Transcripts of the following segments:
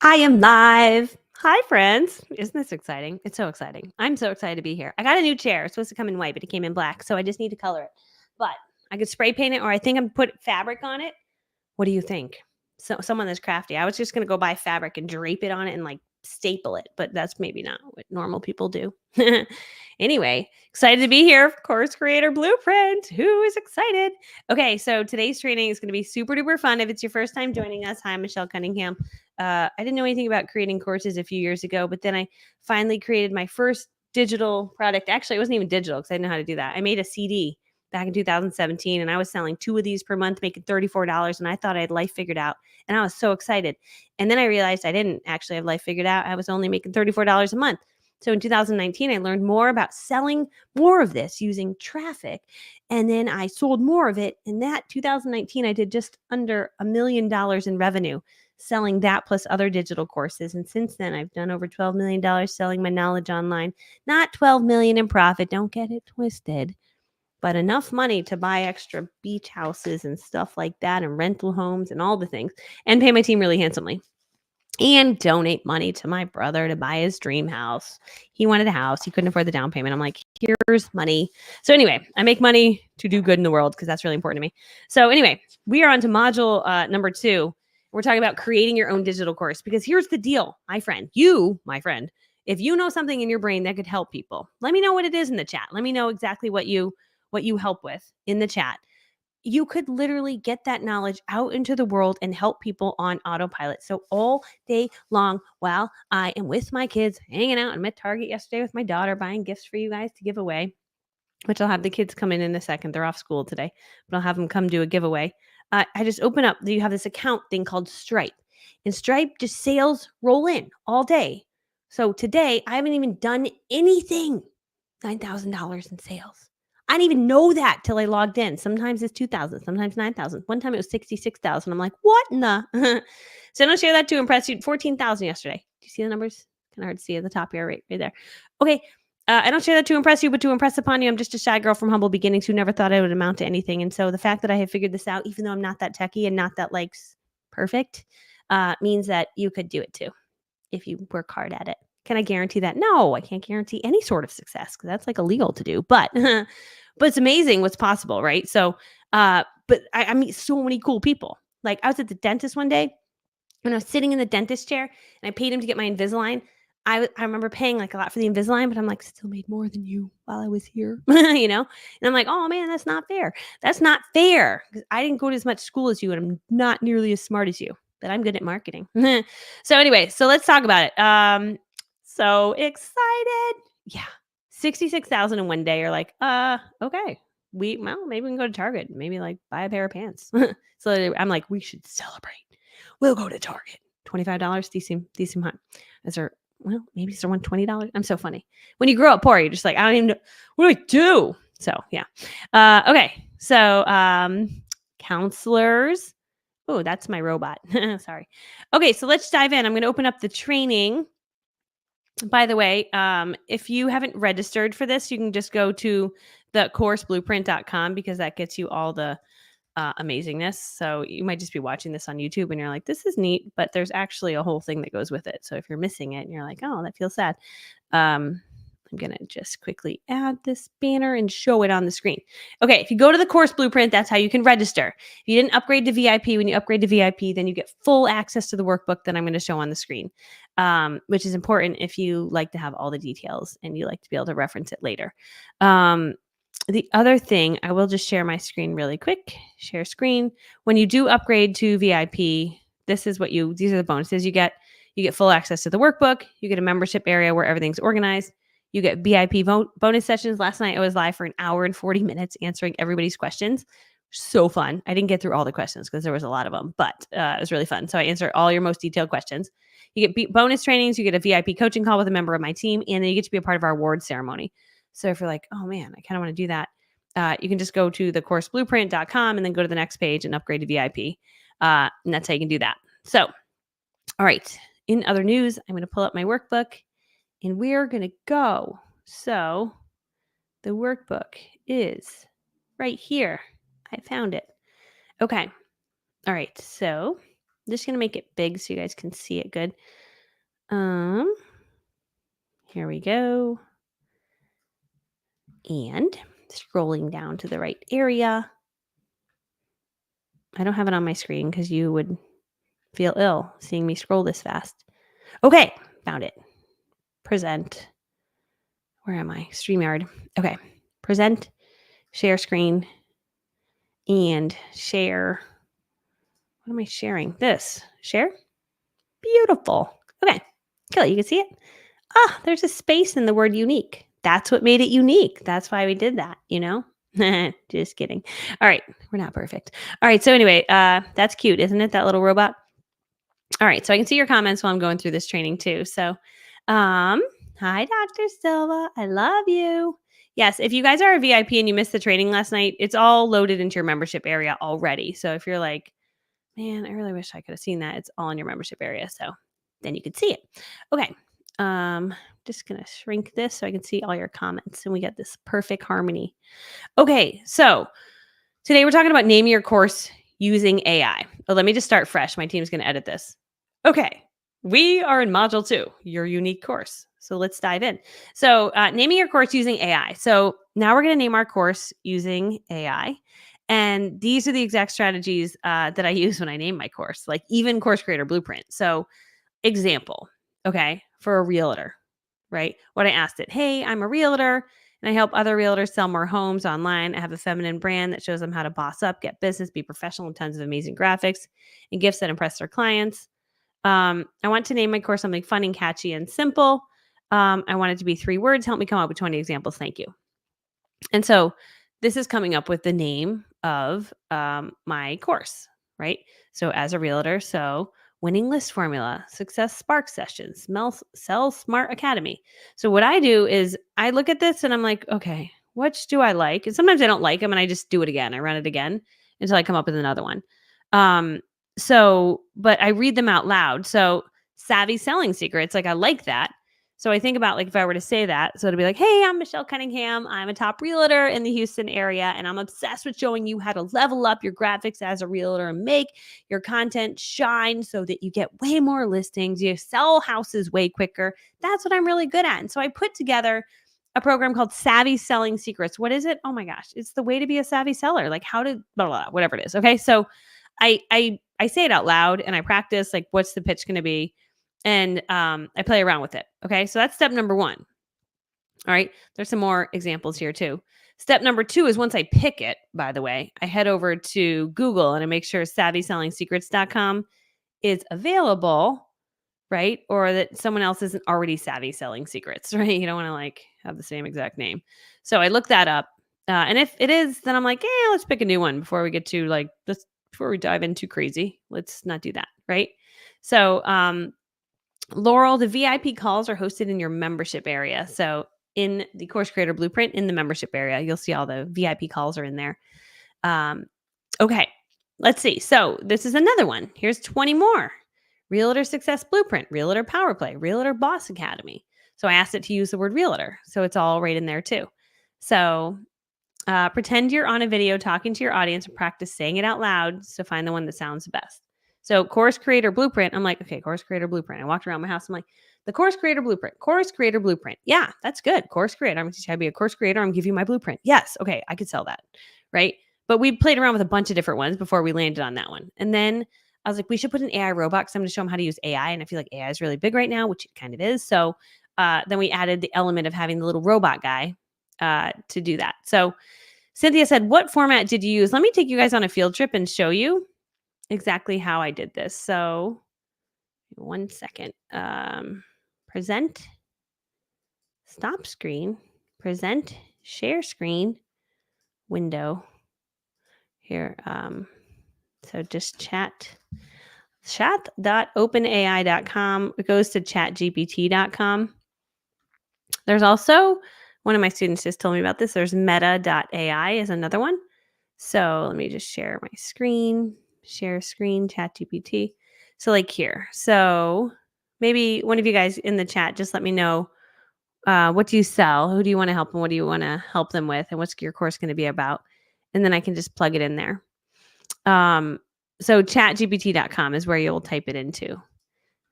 I am live. Hi, friends. Isn't this exciting? It's so exciting. I'm so excited to be here. I got a new chair. It's supposed to come in white, but it came in black. So I just need to color it. But I could spray paint it, or I think I'm put fabric on it. What do you think? So someone that's crafty. I was just gonna go buy fabric and drape it on it and like staple it, but that's maybe not what normal people do. Anyway, excited to be here. Course Creator Blueprint. Who is excited? Okay, so today's training is going to be super duper fun. If it's your first time joining us, hi, I'm Michelle Cunningham. I didn't know anything about creating courses a few years ago, but then I finally created my first digital product. Actually, it wasn't even digital because I didn't know how to do that. I made a CD back in 2017 and I was selling 2 of these per month, making $34, and I thought I had life figured out, and I was so excited. And then I realized I didn't actually have life figured out. I was only making $34 a month. So in 2019, I learned more about selling more of this using traffic. And then I sold more of it. In that 2019, I did just under $1 million in revenue selling that plus other digital courses. And since then, I've done over $12 million selling my knowledge online. Not 12 million in profit. Don't get it twisted, but enough money to buy extra beach houses and stuff like that and rental homes and all the things and pay my team really handsomely and donate money to my brother to buy his dream house. He wanted a house. He couldn't afford the down payment. I'm like, here's money. So anyway, I make money to do good in the world because that's really important to me. So anyway, we are on to module number 2. We're talking about creating your own digital course, because here's the deal, my friend, if you know something in your brain that could help people, let me know what it is in the chat. Let me know exactly what you help with in the chat. You could literally get that knowledge out into the world and help people on autopilot. So all day long, while I am with my kids hanging out, I'm at Target yesterday with my daughter buying gifts for you guys to give away, which I'll have the kids come in a second. They're off school today, but I'll have them come do a giveaway. I just open up. You have this account thing called Stripe, and Stripe just sales roll in all day. So today I haven't even done anything. $9,000 in sales. I didn't even know that till I logged in. Sometimes it's 2,000, sometimes 9,000. One time it was 66,000. I'm like, what in the? So I don't share that to impress you. 14,000 yesterday. Do you see the numbers? Kind of hard to see at the top here, right there. Okay. I don't share that to impress you, but to impress upon you. I'm just a shy girl from humble beginnings who never thought I would amount to anything. And so the fact that I have figured this out, even though I'm not that techie and not that like perfect, means that you could do it too if you work hard at it. Can I guarantee that? No, I can't guarantee any sort of success because that's like illegal to do. But but it's amazing what's possible, right? So, but I meet so many cool people. Like I was at the dentist one day and I was sitting in the dentist chair and I paid him to get my Invisalign. I remember paying like a lot for the Invisalign, but I'm like, still made more than you while I was here, you know? And I'm like, oh man, that's not fair. That's not fair because I didn't go to as much school as you and I'm not nearly as smart as you, but I'm good at marketing. So anyway, so let's talk about it. So excited. Yeah. 66,000 in one day. You're like, okay. Well, maybe we can go to Target, maybe like buy a pair of pants. So I'm like, we should celebrate. We'll go to Target. $25, decent hunt. Is there, well, maybe it's $120. I'm so funny. When you grow up poor, you're just like, I don't even know what do I do. So yeah. Okay. So counselors. Oh, that's my robot. Sorry. Okay, so let's dive in. I'm going to open up the training. By the way, if you haven't registered for this, you can just go to the courseblueprint.com because that gets you all the amazingness. So you might just be watching this on YouTube and you're like, this is neat, but there's actually a whole thing that goes with it. So if you're missing it and you're like, oh, that feels sad. I'm going to just quickly add this banner and show it on the screen. Okay, if you go to the course blueprint, that's how you can register. If you didn't upgrade to VIP, when you upgrade to VIP, then you get full access to the workbook that I'm going to show on the screen, which is important if you like to have all the details and you like to be able to reference it later. The other thing, I will just share my screen really quick. Share screen. When you do upgrade to VIP, these are the bonuses you get. You get full access to the workbook. You get a membership area where everything's organized. You get VIP bonus sessions. Last night I was live for an hour and 40 minutes answering everybody's questions. So fun. I didn't get through all the questions because there was a lot of them, but it was really fun. So I answered all your most detailed questions. You get bonus trainings. You get a VIP coaching call with a member of my team, and then you get to be a part of our award ceremony. So if you're like, oh man, I kind of want to do that, you can just go to thecourseblueprint.com and then go to the next page and upgrade to VIP. And that's how you can do that. So, all right. In other news, I'm going to pull up my workbook and we're going to go. So the workbook is right here. I found it. Okay. All right. So I'm just going to make it big so you guys can see it good. Here we go. And scrolling down to the right area. I don't have it on my screen because you would feel ill seeing me scroll this fast. Okay, found it. Present. Where am I? StreamYard. Okay. Present, share screen, and share. What am I sharing? This. Share? Beautiful. Okay. Cool. You can see it? There's a space in the word unique. That's what made it unique. That's why we did that, Just kidding. All right. We're not perfect. All right. So anyway, that's cute, isn't it? That little robot. All right. So I can see your comments while I'm going through this training too. So, hi, Dr. Silva. I love you. Yes. If you guys are a VIP and you missed the training last night, it's all loaded into your membership area already. So if you're like, man, I really wish I could have seen that, it's all in your membership area. So then you could see it. Okay. Just going to shrink this so I can see all your comments and we get this perfect harmony. Okay. So today we're talking about naming your course using AI. Oh, let me just start fresh. My team's going to edit this. Okay. We are in module 2, your unique course. So let's dive in. So naming your course using AI. So now we're going to name our course using AI. And these are the exact strategies that I use when I name my course, like even Course Creator Blueprint. So example, okay, for a realtor, right? When I asked it, hey, I'm a realtor and I help other realtors sell more homes online. I have a feminine brand that shows them how to boss up, get business, be professional, and tons of amazing graphics and gifts that impress their clients. I want to name my course something fun and catchy and simple. I want it to be 3 words. Help me come up with 20 examples. Thank you. And so this is coming up with the name of my course, right? So as a realtor, so winning list formula, success spark sessions, sell smart academy. So what I do is I look at this and I'm like, okay, which do I like? And sometimes I don't like them and I just do it again. I run it again until I come up with another one. But I read them out loud. So savvy selling secrets, like I like that. So I think about like if I were to say that, so it'd be like, hey, I'm Michelle Cunningham. I'm a top realtor in the Houston area, and I'm obsessed with showing you how to level up your graphics as a realtor and make your content shine so that you get way more listings. You sell houses way quicker. That's what I'm really good at. And so I put together a program called Savvy Selling Secrets. What is it? Oh my gosh, it's the way to be a savvy seller, like how to blah, blah, blah, whatever it is. Okay, so I say it out loud and I practice like what's the pitch going to be. And I play around with it. Okay. So that's step number 1. All right. There's some more examples here too. Step number 2 is once I pick it, by the way, I head over to Google and I make sure savvysellingsecrets.com is available, right? Or that someone else isn't already savvy selling secrets, right? You don't want to like have the same exact name. So I look that up. And if it is, then I'm like, let's pick a new one before we get to like this, before we dive in too crazy. Let's not do that. Right. So, Laurel, the VIP calls are hosted in your membership area. So in the Course Creator Blueprint, in the membership area, you'll see all the VIP calls are in there. Okay, let's see. So this is another one. Here's 20 more. Realtor Success Blueprint, Realtor Power Play, Realtor Boss Academy. So I asked it to use the word realtor. So it's all right in there too. So pretend you're on a video talking to your audience and practice saying it out loud to find the one that sounds the best. So Course Creator Blueprint, I'm like, okay, Course Creator Blueprint. I walked around my house. I'm like, the Course Creator Blueprint, Course Creator Blueprint. Yeah, that's good. Course Creator. I'm going to teach you how to be a course creator. I'm going to give you my blueprint. Yes. Okay. I could sell that. Right. But we played around with a bunch of different ones before we landed on that one. And then I was like, we should put an AI robot because I'm going to show them how to use AI. And I feel like AI is really big right now, which it kind of is. So then we added the element of having the little robot guy to do that. So Cynthia said, what format did you use? Let me take you guys on a field trip and show you exactly how I did this. So 1 second. Present, stop screen, present, share screen, window here. So just chat.openai.com. It goes to chatgpt.com. There's also, one of my students just told me about this. There's meta.ai is another one. So let me just share my screen, share screen, ChatGPT. So like here. So maybe one of you guys in the chat, just let me know what do you sell? Who do you want to help and what do you want to help them with? And what's your course going to be about? And then I can just plug it in there. So chatgpt.com is where you'll type it into.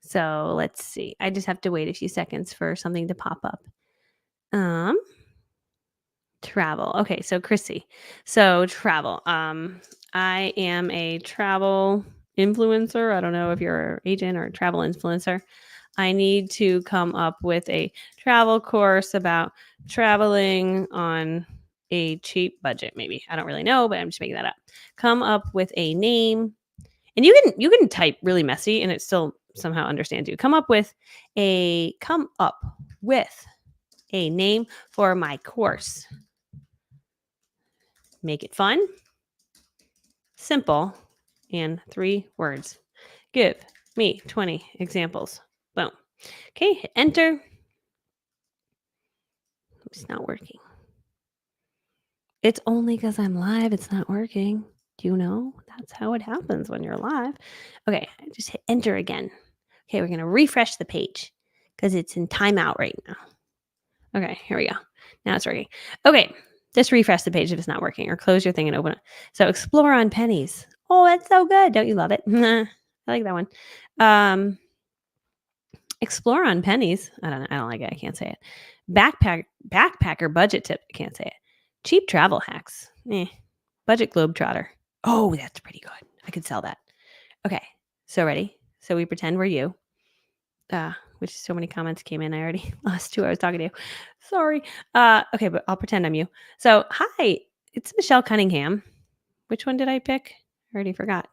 So let's see. I just have to wait a few seconds for something to pop up. Travel. Okay, so Chrissy. So travel. I am a travel influencer. I don't know if you're an agent or a travel influencer. I need to come up with a travel course about traveling on a cheap budget, maybe. I don't really know, but I'm just making that up. Come up with a name. And you can type really messy and it still somehow understands you. Come up with a name for my course. Make it fun, simple, and 3 words. Give me 20 examples. Boom. Okay, hit enter. It's not working. It's only because I'm live, it's not working. Do you know? That's how it happens when you're live. Okay, just hit enter again. Okay, we're going to refresh the page because it's in timeout right now. Okay, here we go. Now it's working. Okay, just refresh the page if it's not working or close your thing and open it. So explore on pennies. Oh, that's so good. Don't you love it? I like that one. Explore on pennies. I don't like it. I can't say it. Backpacker budget tip. I can't say it. Cheap travel hacks. Budget globetrotter. Oh, that's pretty good. I could sell that. Okay, so ready? So we pretend we're you. Which so many comments came in. I already lost who I was talking to. Sorry. Okay, but I'll pretend I'm you. So hi, it's Michelle Cunningham. Which one did I pick? I already forgot.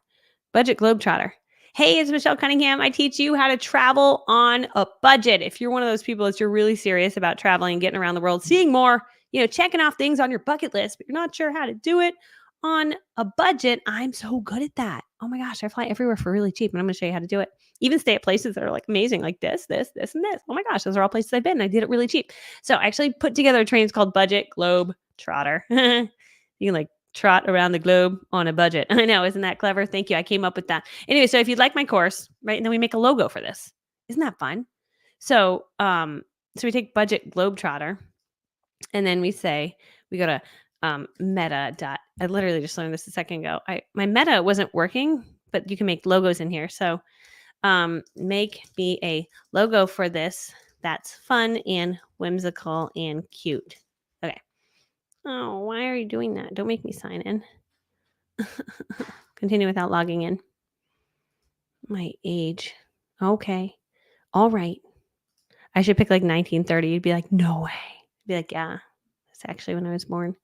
Budget globetrotter. Hey, it's Michelle Cunningham. I teach you how to travel on a budget. If you're one of those people that you're really serious about traveling, getting around the world, seeing more, checking off things on your bucket list, but you're not sure how to do it on a budget, I'm so good at that. Oh my gosh, I fly everywhere for really cheap, and I'm going to show you how to do it. Even stay at places that are like amazing, like this, and this. Oh my gosh, those are all places I've been. And I did it really cheap. So I actually put together a train. It's called Budget Globe Trotter. You can like trot around the globe on a budget. I know, isn't that clever? Thank you. I came up with that. Anyway, so if you'd like my course, right, and then we make a logo for this. Isn't that fun? So, so we take Budget Globetrotter, and then we go to meta dot. I literally just learned this a second ago. My meta wasn't working, but you can make logos in here. So, make me a logo for this that's fun and whimsical and cute. Okay. Oh, why are you doing that? Don't make me sign in. Continue without logging in. My age. Okay. All right. I should pick like 1930. You'd be like, no way. I'd be like, yeah, that's actually when I was born.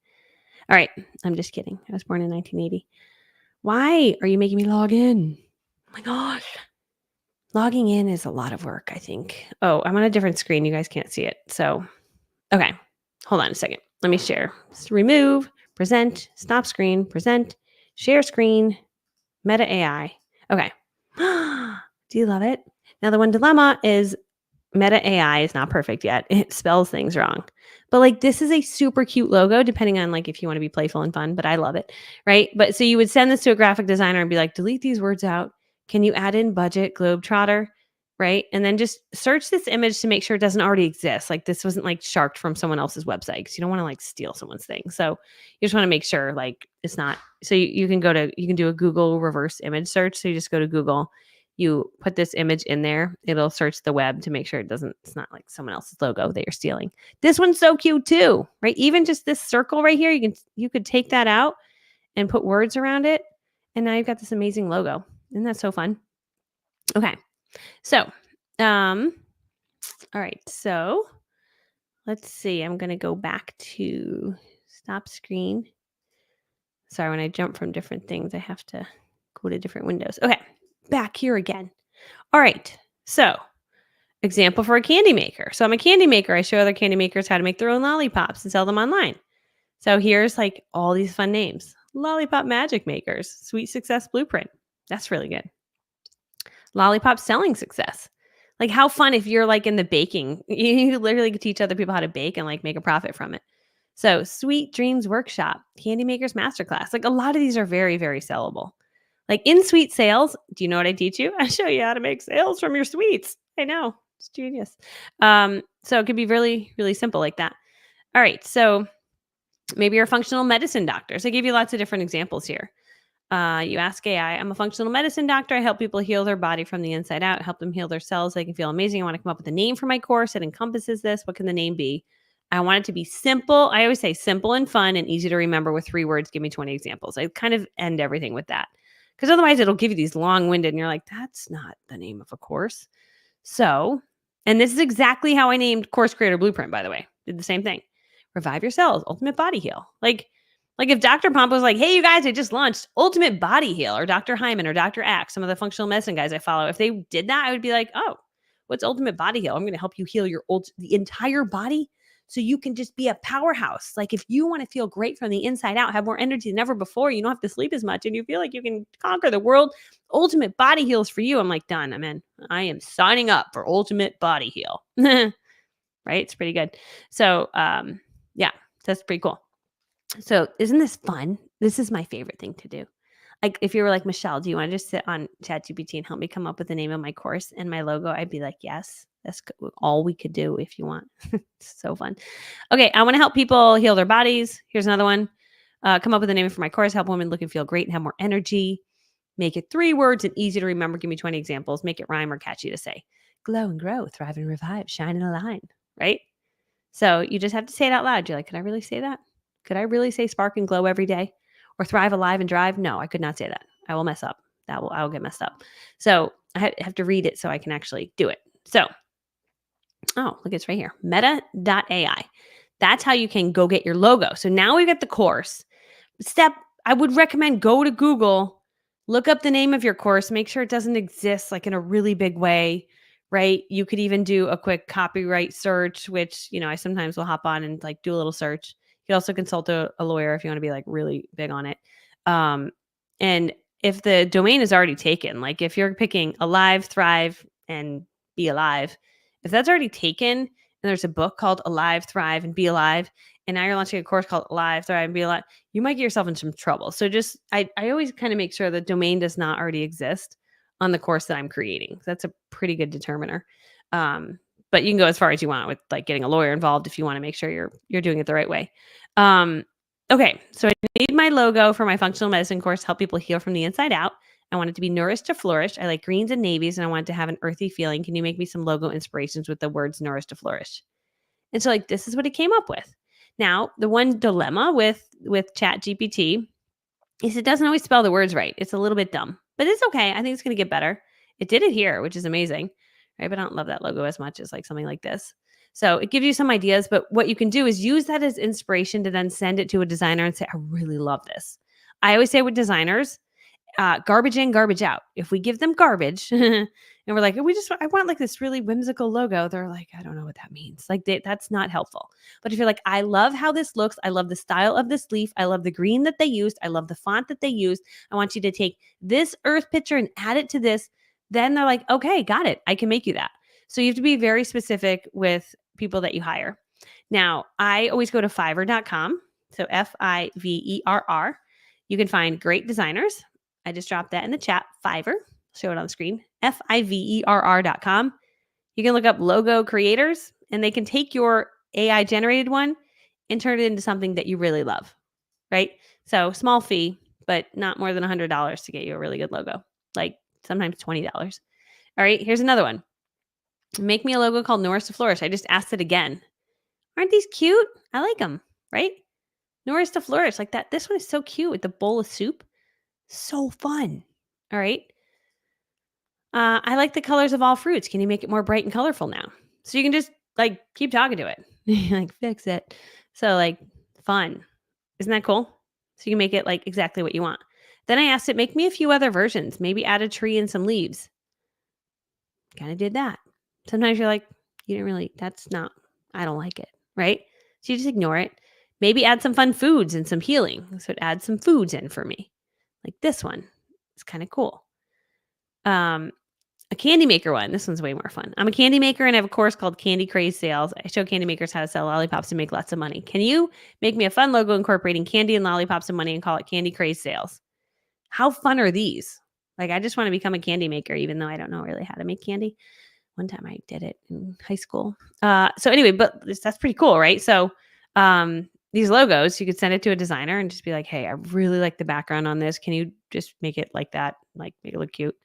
All right. I'm just kidding. I was born in 1980. Why are you making me log in? Oh my gosh. Logging in is a lot of work, I think. Oh, I'm on a different screen. You guys can't see it. So, okay. Hold on a second. Let me share. Just remove, present, stop screen, present, share screen, Meta AI. Okay. Do you love it? Now, the one dilemma is Meta AI is not perfect yet. It spells things wrong. But like this is a super cute logo, depending on like if you want to be playful and fun, but I love it. Right. But so you would send this to a graphic designer and be like, delete these words out. Can you add in budget globetrotter? Right. And then just search this image to make sure it doesn't already exist. Like this wasn't like sharked from someone else's website because you don't want to like steal someone's thing. So you just want to make sure like it's not. So you can do a Google reverse image search. So you just go to Google, you put this image in there, it'll search the web to make sure it's not like someone else's logo that you're stealing. This one's so cute too, right? Even just this circle right here, you could take that out and put words around it. And now you've got this amazing logo. Isn't that so fun? Okay. So, all right. So let's see. I'm going to go back to stop screen. Sorry, when I jump from different things, I have to go to different windows. Okay. Back here again. All right. So, example for a candy maker. So, I'm a candy maker. I show other candy makers how to make their own lollipops and sell them online. So, here's like all these fun names: Lollipop Magic Makers, Sweet Success Blueprint. That's really good. Lollipop Selling Success. Like, how fun if you're like in the baking, you literally could teach other people how to bake and like make a profit from it. So, Sweet Dreams Workshop, Candy Makers Masterclass. Like, a lot of these are very, very sellable. Like in sweet sales, do you know what I teach you? I show you how to make sales from your sweets. I know, it's genius. So it could be really, really simple like that. All right, so maybe you're a functional medicine doctor. So I gave you lots of different examples here. You ask AI, I'm a functional medicine doctor. I help people heal their body from the inside out, help them heal their cells. They can feel amazing. I want to come up with a name for my course that encompasses this. What can the name be? I want it to be simple. I always say simple and fun and easy to remember with 3 words. Give me 20 examples. I kind of end everything with that because otherwise it'll give you these long-winded and you're like, that's not the name of a course. So, and this is exactly how I named Course Creator Blueprint, by the way. Did the same thing. Revive your cells, ultimate body heal. Like if Dr. Pomp was like, hey, you guys, I just launched Ultimate Body Heal, or Dr. Hyman or Dr. Axe, some of the functional medicine guys I follow, if they did that, I would be like, oh, what's Ultimate Body Heal? I'm going to help you heal the entire body so you can just be a powerhouse. Like if you want to feel great from the inside out, have more energy than ever before, you don't have to sleep as much and you feel like you can conquer the world, Ultimate Body Heal is for you. I'm like, done. I'm in. I am signing up for Ultimate Body Heal. Right? It's pretty good. So, yeah, that's pretty cool. So isn't this fun? This is my favorite thing to do. Like if you were like, Michelle, do you want to just sit on ChatGPT and help me come up with the name of my course and my logo? I'd be like, yes, that's all we could do if you want. It's so fun. Okay, I want to help people heal their bodies. Here's another one. Come up with a name for my course. Help women look and feel great and have more energy. Make it 3 words and easy to remember. Give me 20 examples. Make it rhyme or catchy to say. Glow and grow, thrive and revive, shine and align, right? So you just have to say it out loud. You're like, could I really say that? Could I really say spark and glow every day or thrive, alive, and drive? No, I could not say that. I will mess up. I will get messed up. So I have to read it so I can actually do it. So, oh, look, it's right here. Meta.ai. That's how you can go get your logo. So now we've got the course. I would recommend go to Google, look up the name of your course, make sure it doesn't exist like in a really big way, right? You could even do a quick copyright search, which, I sometimes will hop on and like do a little search. You can also consult a lawyer if you want to be like really big on it. And if the domain is already taken, like if you're picking Alive, Thrive, and Be Alive, if that's already taken and there's a book called Alive, Thrive, and Be Alive, and now you're launching a course called Alive, Thrive, and Be Alive, you might get yourself in some trouble. So just, I always kind of make sure the domain does not already exist on the course that I'm creating. That's a pretty good determiner. But you can go as far as you want with like getting a lawyer involved if you want to make sure you're doing it the right way. Okay, so I need my logo for my functional medicine course, help people heal from the inside out. I want it to be nourished to flourish. I like greens and navies, and I want it to have an earthy feeling. Can you make me some logo inspirations with the words nourished to flourish? And so like, this is what it came up with. Now, the one dilemma with ChatGPT is it doesn't always spell the words right. It's a little bit dumb, but it's okay. I think it's going to get better. It did it here, which is amazing, right? But I don't love that logo as much as like something like this. So it gives you some ideas, but what you can do is use that as inspiration to then send it to a designer and say, I really love this. I always say with designers, garbage in, garbage out. If we give them garbage and we're like, I want like this really whimsical logo. They're like, I don't know what that means. Like that's not helpful. But if you're like, I love how this looks. I love the style of this leaf. I love the green that they used. I love the font that they used. I want you to take this earth picture and add it to this. Then they're like, okay, got it. I can make you that. So you have to be very specific with people that you hire. Now, I always go to Fiverr.com. So Fiverr. You can find great designers. I just dropped that in the chat. Fiverr. Show it on the screen. Fiverr.com. You can look up logo creators and they can take your AI generated one and turn it into something that you really love, right? So small fee, but not more than $100 to get you a really good logo. Like sometimes $20. All right, here's another one. Make me a logo called Nourished to Flourish. I just asked it again. Aren't these cute? I like them, right? Nourished to Flourish, like that. This one is so cute with the bowl of soup. So fun. All right. I like the colors of all fruits. Can you make it more bright and colorful now? So you can just like keep talking to it. Like fix it. So like fun. Isn't that cool? So you can make it like exactly what you want. Then I asked it, make me a few other versions. Maybe add a tree and some leaves. Kind of did that. Sometimes you're like, I don't like it. Right? So you just ignore it. Maybe add some fun foods and some healing. So it adds some foods in for me. Like this one. It's kind of cool. A candy maker one. This one's way more fun. I'm a candy maker and I have a course called Candy Craze Sales. I show candy makers how to sell lollipops and make lots of money. Can you make me a fun logo incorporating candy and lollipops and money and call it Candy Craze Sales? How fun are these? Like, I just want to become a candy maker, even though I don't know really how to make candy. One time I did it in high school. So anyway, but that's pretty cool, right? So these logos, you could send it to a designer and just be like, "Hey, I really like the background on this. Can you just make it like that? Like, make it look cute?"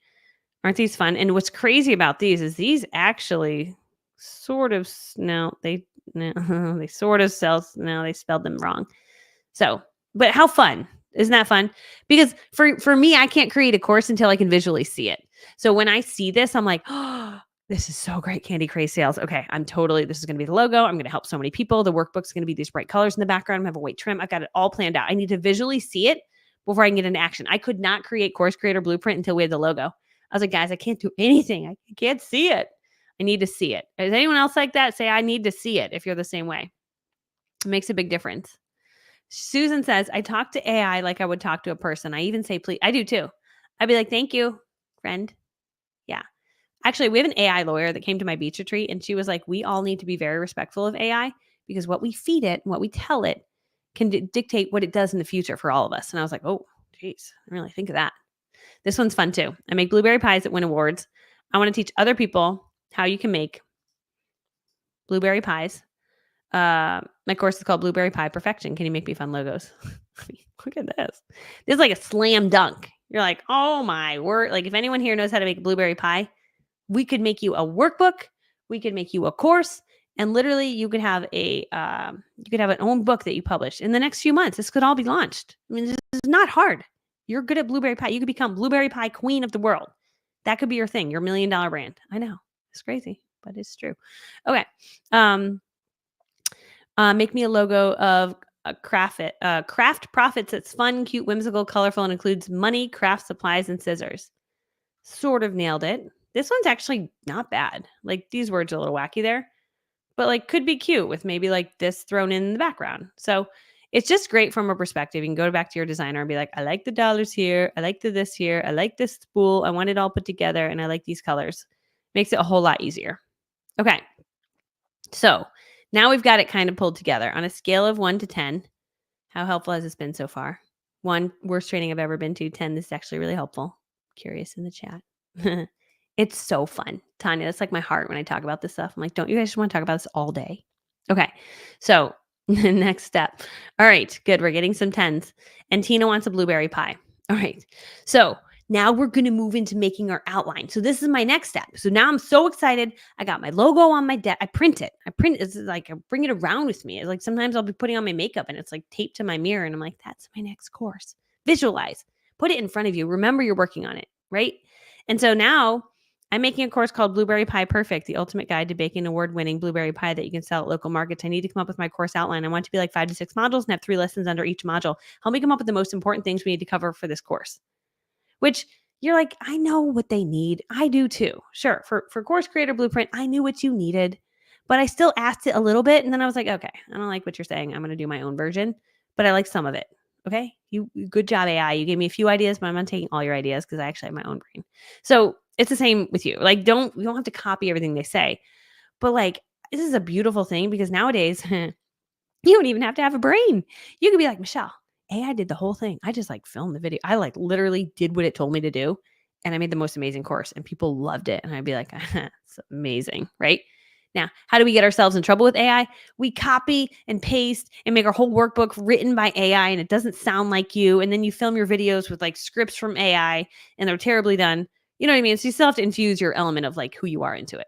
Aren't these fun? And what's crazy about these is these actually sort of no, they no, they sort of sell no, they spelled them wrong. So, but how fun? Isn't that fun? Because for me, I can't create a course until I can visually see it. So when I see this, I'm like, "Oh, this is so great, Candy Craze sales. Okay, this is going to be the logo. I'm going to help so many people. The workbook's going to be these bright colors in the background. I have a white trim. I've got it all planned out. I need to visually see it before I can get into action. I could not create Course Creator Blueprint until we had the logo. I was like, guys, I can't do anything. I can't see it. I need to see it. Is anyone else like that? Say, I need to see it if you're the same way. It makes a big difference. Susan says, I talk to AI like I would talk to a person. I even say, please. I do too. I'd be like, thank you, friend. Yeah. Actually, we have an AI lawyer that came to my beach retreat, and she was like, we all need to be very respectful of AI because what we feed it and what we tell it can dictate what it does in the future for all of us. And I was like, oh, geez, I didn't really think of that. This one's fun too. I make blueberry pies that win awards. I want to teach other people how you can make blueberry pies. My course is called Blueberry Pie Perfection. Can you make me fun logos? Look at this. This is like a slam dunk. You're like, oh my word. Like if anyone here knows how to make a blueberry pie, we could make you a workbook. We could make you a course. And literally you could have an own book that you publish in the next few months. This could all be launched. I mean, this is not hard. You're good at blueberry pie. You could become blueberry pie queen of the world. That could be your thing, your $1 million brand. I know it's crazy, but it's true. Okay. Make me a logo of a craft profits that's fun, cute, whimsical, colorful, and includes money, craft supplies, and scissors. Sort of nailed it. This one's actually not bad. Like these words are a little wacky there, but like could be cute with maybe like this thrown in the background. So it's just great from a perspective. You can go back to your designer and be like, I like the dollars here. I like the this here. I like this spool. I want it all put together and I like these colors. Makes it a whole lot easier. Okay. So now we've got it kind of pulled together on a scale of 1 to 10. How helpful has this been so far? 1, worst training I've ever been to. 10, this is actually really helpful. Curious in the chat. It's so fun. Tanya, that's like my heart when I talk about this stuff. I'm like, don't you guys just want to talk about this all day? Okay. So next step. All right. Good. We're getting some 10s. And Tina wants a blueberry pie. All right. So now we're going to move into making our outline. So this is my next step. So now I'm so excited. I got my logo on my desk. I print it. It's like I bring it around with me. It's like sometimes I'll be putting on my makeup and it's like taped to my mirror. And I'm like, that's my next course. Visualize. Put it in front of you. Remember you're working on it. Right. And so now I'm making a course called Blueberry Pie Perfect, the ultimate guide to baking award-winning blueberry pie that you can sell at local markets. I need to come up with my course outline. I want it to be like 5 to 6 modules and have 3 lessons under each module. Help me come up with the most important things we need to cover for this course. Which you're like, I know what they need. I do too. Sure. For Course Creator Blueprint, I knew what you needed, but I still asked it a little bit. And then I was like, okay, I don't like what you're saying. I'm going to do my own version, but I like some of it. Okay. Good job, AI. You gave me a few ideas, but I'm not taking all your ideas because I actually have my own brain. So it's the same with you. Like, you don't have to copy everything they say, but like, this is a beautiful thing because nowadays you don't even have to have a brain. You could be like, Michelle, AI did the whole thing. I just like filmed the video. I like literally did what it told me to do. And I made the most amazing course and people loved it. And I'd be like, it's amazing. Right now, how do we get ourselves in trouble with AI? We copy and paste and make our whole workbook written by AI and it doesn't sound like you. And then you film your videos with like scripts from AI and they're terribly done. You know what I mean? So you still have to infuse your element of like who you are into it.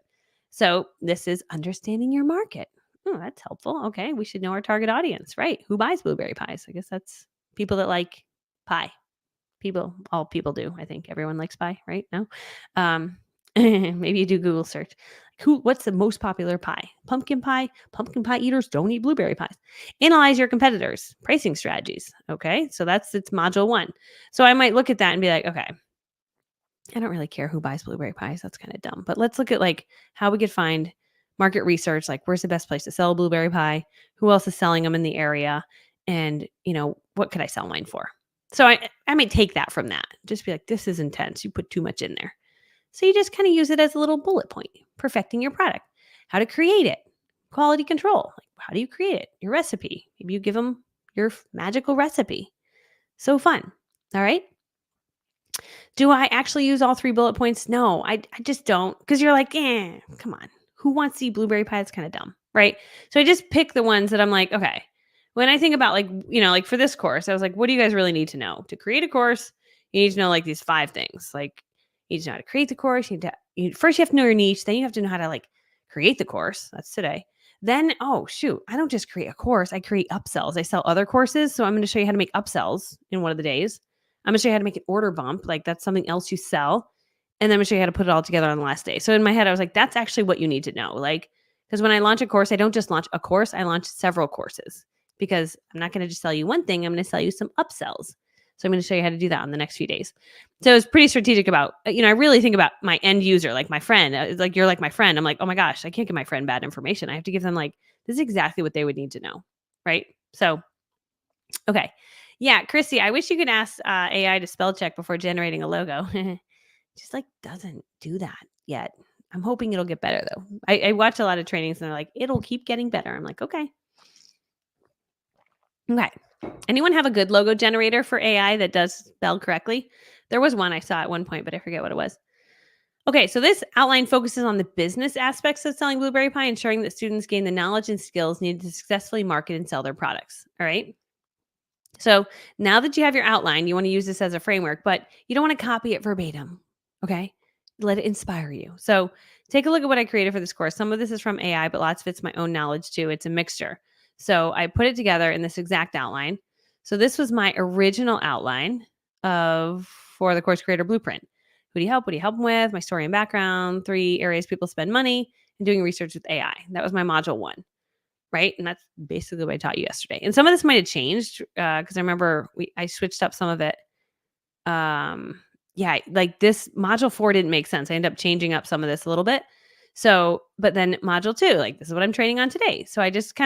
So this is understanding your market. Oh, that's helpful. Okay. We should know our target audience, right? Who buys blueberry pies? I guess that's people that like pie. All people do. I think everyone likes pie, right? No? Maybe you do Google search. What's the most popular pie? Pumpkin pie. Pumpkin pie eaters don't eat blueberry pies. Analyze your competitors' pricing strategies. Okay. So it's module 1. So I might look at that and be like, okay, I don't really care who buys blueberry pies. That's kind of dumb. But let's look at like how we could find market research, like where's the best place to sell a blueberry pie? Who else is selling them in the area? And, what could I sell mine for? So I might take that from that. Just be like, this is intense. You put too much in there. So you just kind of use it as a little bullet point, perfecting your product, how to create it, quality control. Like, how do you create it? Your recipe. Maybe you give them your magical recipe. So fun. All right. Do I actually use all 3 bullet points? No, I just don't. Because you're like, come on. Who wants to eat blueberry pie? It's kind of dumb, right? So I just pick the ones that I'm like, okay, when I think about like for this course, I was like, what do you guys really need to know? To create a course, you need to know like these 5 things. Like you need to know how to create the course. First you have to know your niche, then you have to know how to like create the course. That's today. Then, oh shoot, I don't just create a course, I create upsells. I sell other courses. So I'm going to show you how to make upsells in one of the days. I'm going to show you how to make an order bump. Like that's something else you sell. And then I'm going to show you how to put it all together on the last day. So in my head, I was like, that's actually what you need to know. Like, because when I launch a course, I don't just launch a course, I launch several courses because I'm not going to just sell you one thing. I'm going to sell you some upsells. So I'm going to show you how to do that in the next few days. So it's pretty strategic about, I really think about my end user, like my friend. It's like, you're like my friend. I'm like, oh my gosh, I can't give my friend bad information. I have to give them like, this is exactly what they would need to know. Right. So, okay. Yeah. Chrissy, I wish you could ask AI to spell check before generating a logo. Just like doesn't do that yet. I'm hoping it'll get better though. I watch a lot of trainings and they're like, it'll keep getting better. I'm like, okay. Okay. Anyone have a good logo generator for AI that does spell correctly? There was one I saw at one point, but I forget what it was. Okay, so this outline focuses on the business aspects of selling Blueberry Pie, ensuring that students gain the knowledge and skills needed to successfully market and sell their products. All right. So now that you have your outline, you want to use this as a framework, but you don't want to copy it verbatim. Okay. Let it inspire you. So take a look at what I created for this course. Some of this is from AI, but lots of it's my own knowledge too. It's a mixture. So I put it together in this exact outline. So this was my original outline for the course creator blueprint. Who do you help? What do you help them with? My story and background, 3 areas people spend money, and doing research with AI. That was my module 1. Right. And that's basically what I taught you yesterday. And some of this might have changed because I remember I switched up some of it. Yeah, like this module 4 didn't make sense. I ended up changing up some of this a little bit. So, but then module 2, like this is what I'm training on today. So I just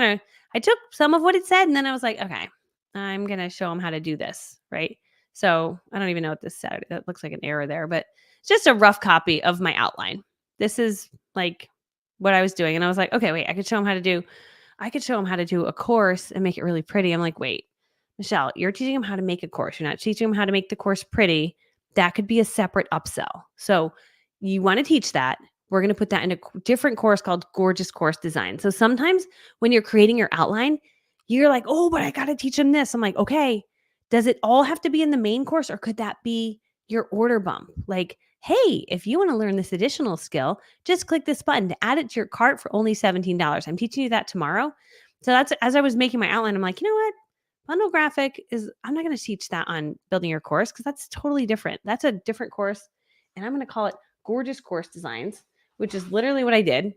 I took some of what it said and then I was like, okay, I'm going to show them how to do this. Right. So I don't even know what this said. That looks like an error there, but it's just a rough copy of my outline. This is like what I was doing. And I was like, okay, wait, I could show them how to do a course and make it really pretty. I'm like, wait, Michelle, you're teaching them how to make a course. You're not teaching them how to make the course pretty. That could be a separate upsell. So you want to teach that. We're going to put that in a different course called Gorgeous Course Design. So sometimes when you're creating your outline, you're like, oh, but I got to teach them this. I'm like, okay, does it all have to be in the main course or could that be your order bump? Like, hey, if you want to learn this additional skill, just click this button to add it to your cart for only $17. I'm teaching you that tomorrow. So that's as I was making my outline, I'm like, you know what? Bundle graphic I'm not going to teach that on building your course because that's totally different. That's a different course. And I'm going to call it Gorgeous Course Designs, which is literally what I did.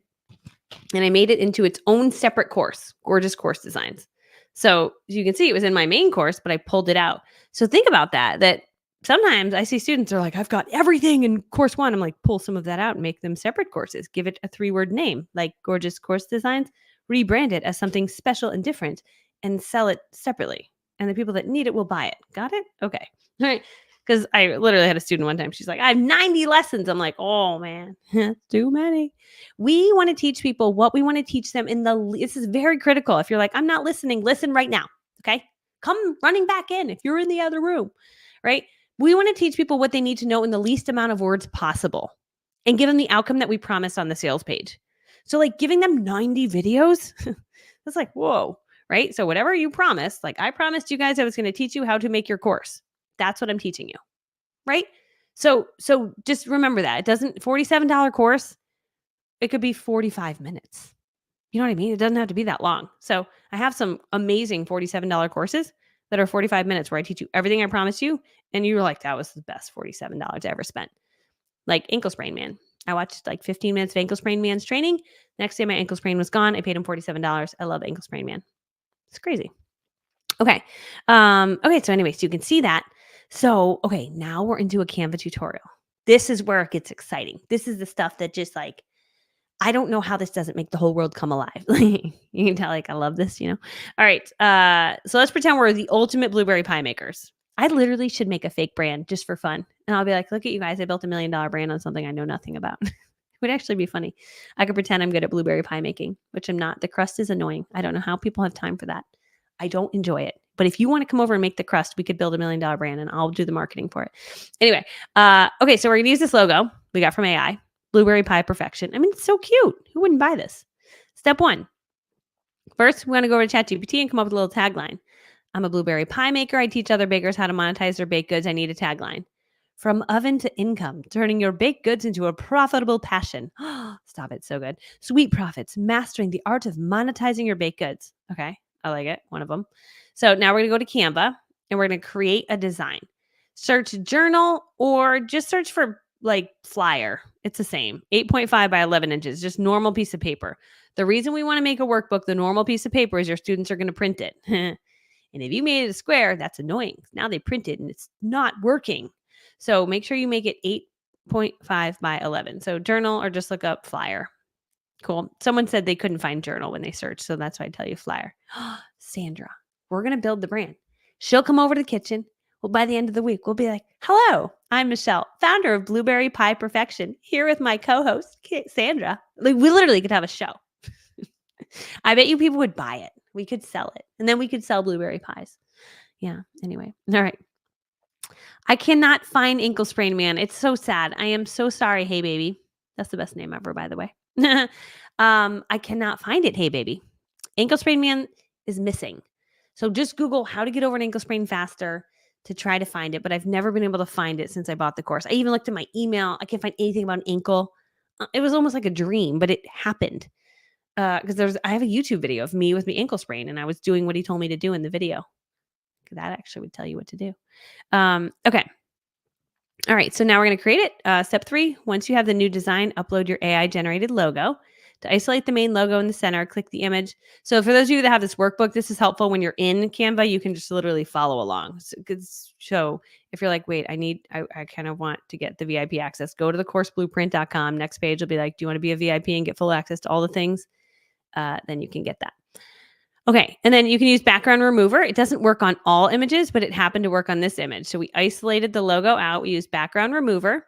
And I made it into its own separate course, Gorgeous Course Designs. So as you can see, it was in my main course, but I pulled it out. So think about that sometimes I see students are like, I've got everything in course 1. I'm like, pull some of that out and make them separate courses. Give it a 3-word name like Gorgeous Course Designs, rebrand it as something special and different and sell it separately. And the people that need it will buy it. Got it? Okay. All right. Because I literally had a student one time. She's like, I have 90 lessons. I'm like, oh man, too many. We want to teach people what we want to teach them this is very critical. If you're like, I'm not listening, listen right now. Okay. Come running back in if you're in the other room, right? We want to teach people what they need to know in the least amount of words possible and give them the outcome that we promised on the sales page. So like giving them 90 videos, that's like, whoa, right? So whatever you promised, like I promised you guys I was going to teach you how to make your course. That's what I'm teaching you, right? So just remember that. It doesn't, $47 course, it could be 45 minutes. You know what I mean? It doesn't have to be that long. So I have some amazing $47 courses that are 45 minutes where I teach you everything I promised you. And you were like, that was the best $47 I ever spent. Like ankle sprain man. I watched like 15 minutes of ankle sprain man's training. Next day, my ankle sprain was gone. I paid him $47. I love ankle sprain man. It's crazy. Okay. Okay. So anyways, you can see that. So, okay, now we're into a Canva tutorial. This is where it gets exciting. This is the stuff that just like, I don't know how this doesn't make the whole world come alive. You can tell like I love this, you know? All right. So let's pretend we're the ultimate blueberry pie makers. I literally should make a fake brand just for fun. And I'll be like, look at you guys. I built $1 million brand on something I know nothing about. It would actually be funny. I could pretend I'm good at blueberry pie making, which I'm not. The crust is annoying. I don't know how people have time for that. I don't enjoy it. But if you want to come over and make the crust, we could build $1 million brand and I'll do the marketing for it. Anyway, okay, so we're going to use this logo we got from AI, Blueberry Pie Perfection. I mean, it's so cute. Who wouldn't buy this? Step 1, First, we want to go over to ChatGPT and come up with a little tagline. I'm a blueberry pie maker. I teach other bakers how to monetize their baked goods. I need a tagline. From oven to income, turning your baked goods into a profitable passion. Stop it. So good. Sweet profits, mastering the art of monetizing your baked goods. Okay. I like it. One of them. So now we're going to go to Canva and we're going to create a design. Search journal or just search for like flyer. It's the same. 8.5 by 11 inches, just normal piece of paper. The reason we want to make a workbook the normal piece of paper is your students are going to print it. And if you made it a square, that's annoying. Now they print it and it's not working. So make sure you make it 8.5 by 11. So journal or just look up flyer. Cool. Someone said they couldn't find journal when they searched. So that's why I tell you flyer. Sandra, we're going to build the brand. She'll come over to the kitchen. Well, by the end of the week, we'll be like, hello, I'm Michelle, founder of Blueberry Pie Perfection, here with my co-host, Sandra. Like, we literally could have a show. I bet you people would buy it. We could sell it. And then we could sell blueberry pies. Yeah. Anyway. All right. I cannot find Ankle Sprain Man. It's so sad. I am so sorry. Hey, baby. That's the best name ever, by the way. I cannot find it. Hey, baby. Ankle Sprain Man is missing. So just Google how to get over an ankle sprain faster to try to find it. But I've never been able to find it since I bought the course. I even looked at my email. I can't find anything about an ankle. It was almost like a dream, but it happened. Because I have a YouTube video of me with my ankle sprain, and I was doing what he told me to do in the video. That actually would tell you what to do. Okay. All right. So now we're going to create it. Step 3, once you have the new design, upload your AI generated logo. To isolate the main logo in the center, click the image. So for those of you that have this workbook, this is helpful when you're in Canva. You can just literally follow along. So if you're like, wait, I kind of want to get the VIP access, go to thecourseblueprint.com. Next page will be like, do you want to be a VIP and get full access to all the things? Then you can get that. Okay. And then you can use background remover. It doesn't work on all images, but it happened to work on this image. So we isolated the logo out. We used background remover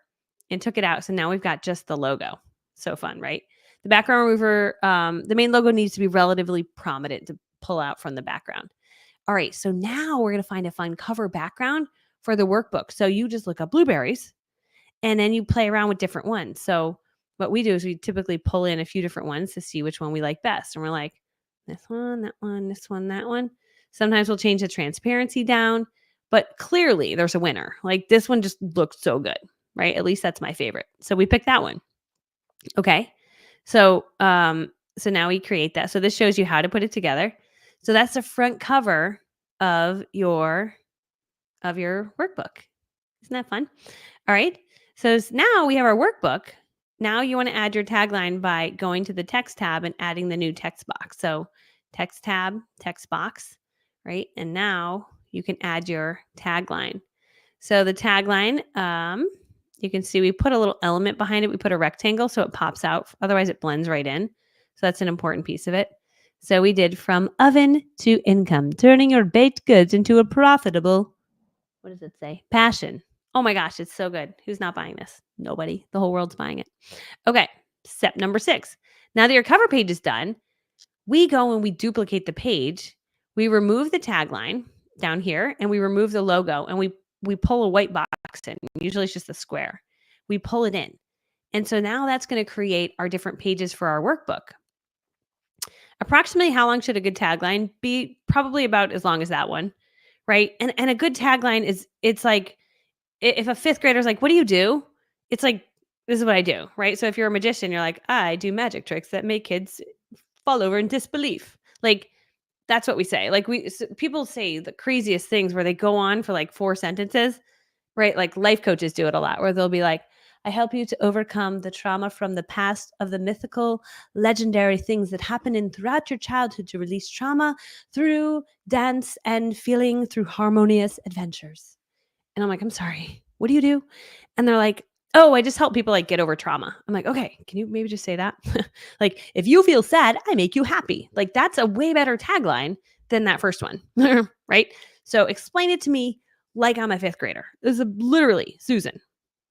and took it out. So now we've got just the logo. So fun, right? The background remover, the main logo needs to be relatively prominent to pull out from the background. All right. So now we're going to find a fun cover background for the workbook. So you just look up blueberries and then you play around with different ones. So what we do is we typically pull in a few different ones to see which one we like best. And we're like, this one, that one, this one, that one. Sometimes we'll change the transparency down, but clearly there's a winner. Like this one just looks so good, right? At least that's my favorite. So we picked that one. Okay. So now we create that. So this shows you how to put it together. So that's the front cover of your workbook. Isn't that fun? All right. So now we have our workbook. Now you want to add your tagline by going to the text tab and adding the new text box. So text tab, text box, right? And now you can add your tagline. So the tagline, you can see we put a little element behind it. We put a rectangle so it pops out. Otherwise it blends right in. So that's an important piece of it. So we did from oven to income, turning your baked goods into a profitable, what does it say? Passion. Oh my gosh, it's so good. Who's not buying this? Nobody. The whole world's buying it. Okay, step number 6. Now that your cover page is done, we go and we duplicate the page. We remove the tagline down here and we remove the logo and we pull a white box in. Usually it's just a square. We pull it in. And so now that's going to create our different pages for our workbook. Approximately how long should a good tagline be? Probably about as long as that one, right? And a good tagline is, it's like, if a 5th grader's like, what do you do? It's like, this is what I do, right? So if you're a magician, you're like, I do magic tricks that make kids fall over in disbelief. Like, that's what we say. Like, people say the craziest things where they go on for like 4 sentences, right? Like life coaches do it a lot, where they'll be like, I help you to overcome the trauma from the past of the mythical, legendary things that happen in throughout your childhood to release trauma through dance and feeling through harmonious adventures. And I'm like, I'm sorry, what do you do? And they're like, oh, I just help people like get over trauma. I'm like, okay, can you maybe just say that? Like, if you feel sad, I make you happy. Like, that's a way better tagline than that first one, right? So explain it to me like I'm a 5th grader. This is literally Susan.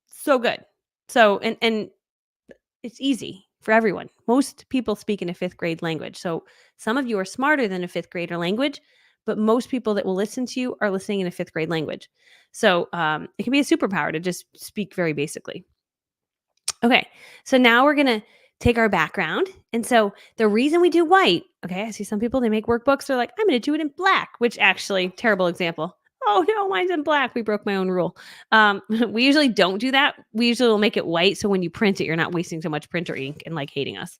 So good. So, and it's easy for everyone. Most people speak in a 5th grade language. So some of you are smarter than a 5th grader language, but most people that will listen to you are listening in a 5th grade language. So it can be a superpower to just speak very basically. Okay, so now we're going to take our background. And so the reason we do white, okay, I see some people, they make workbooks. They're like, I'm going to do it in black, which actually, terrible example. Oh no, mine's in black. We broke my own rule. We usually don't do that. We usually will make it white. So when you print it, you're not wasting so much printer ink and like hating us.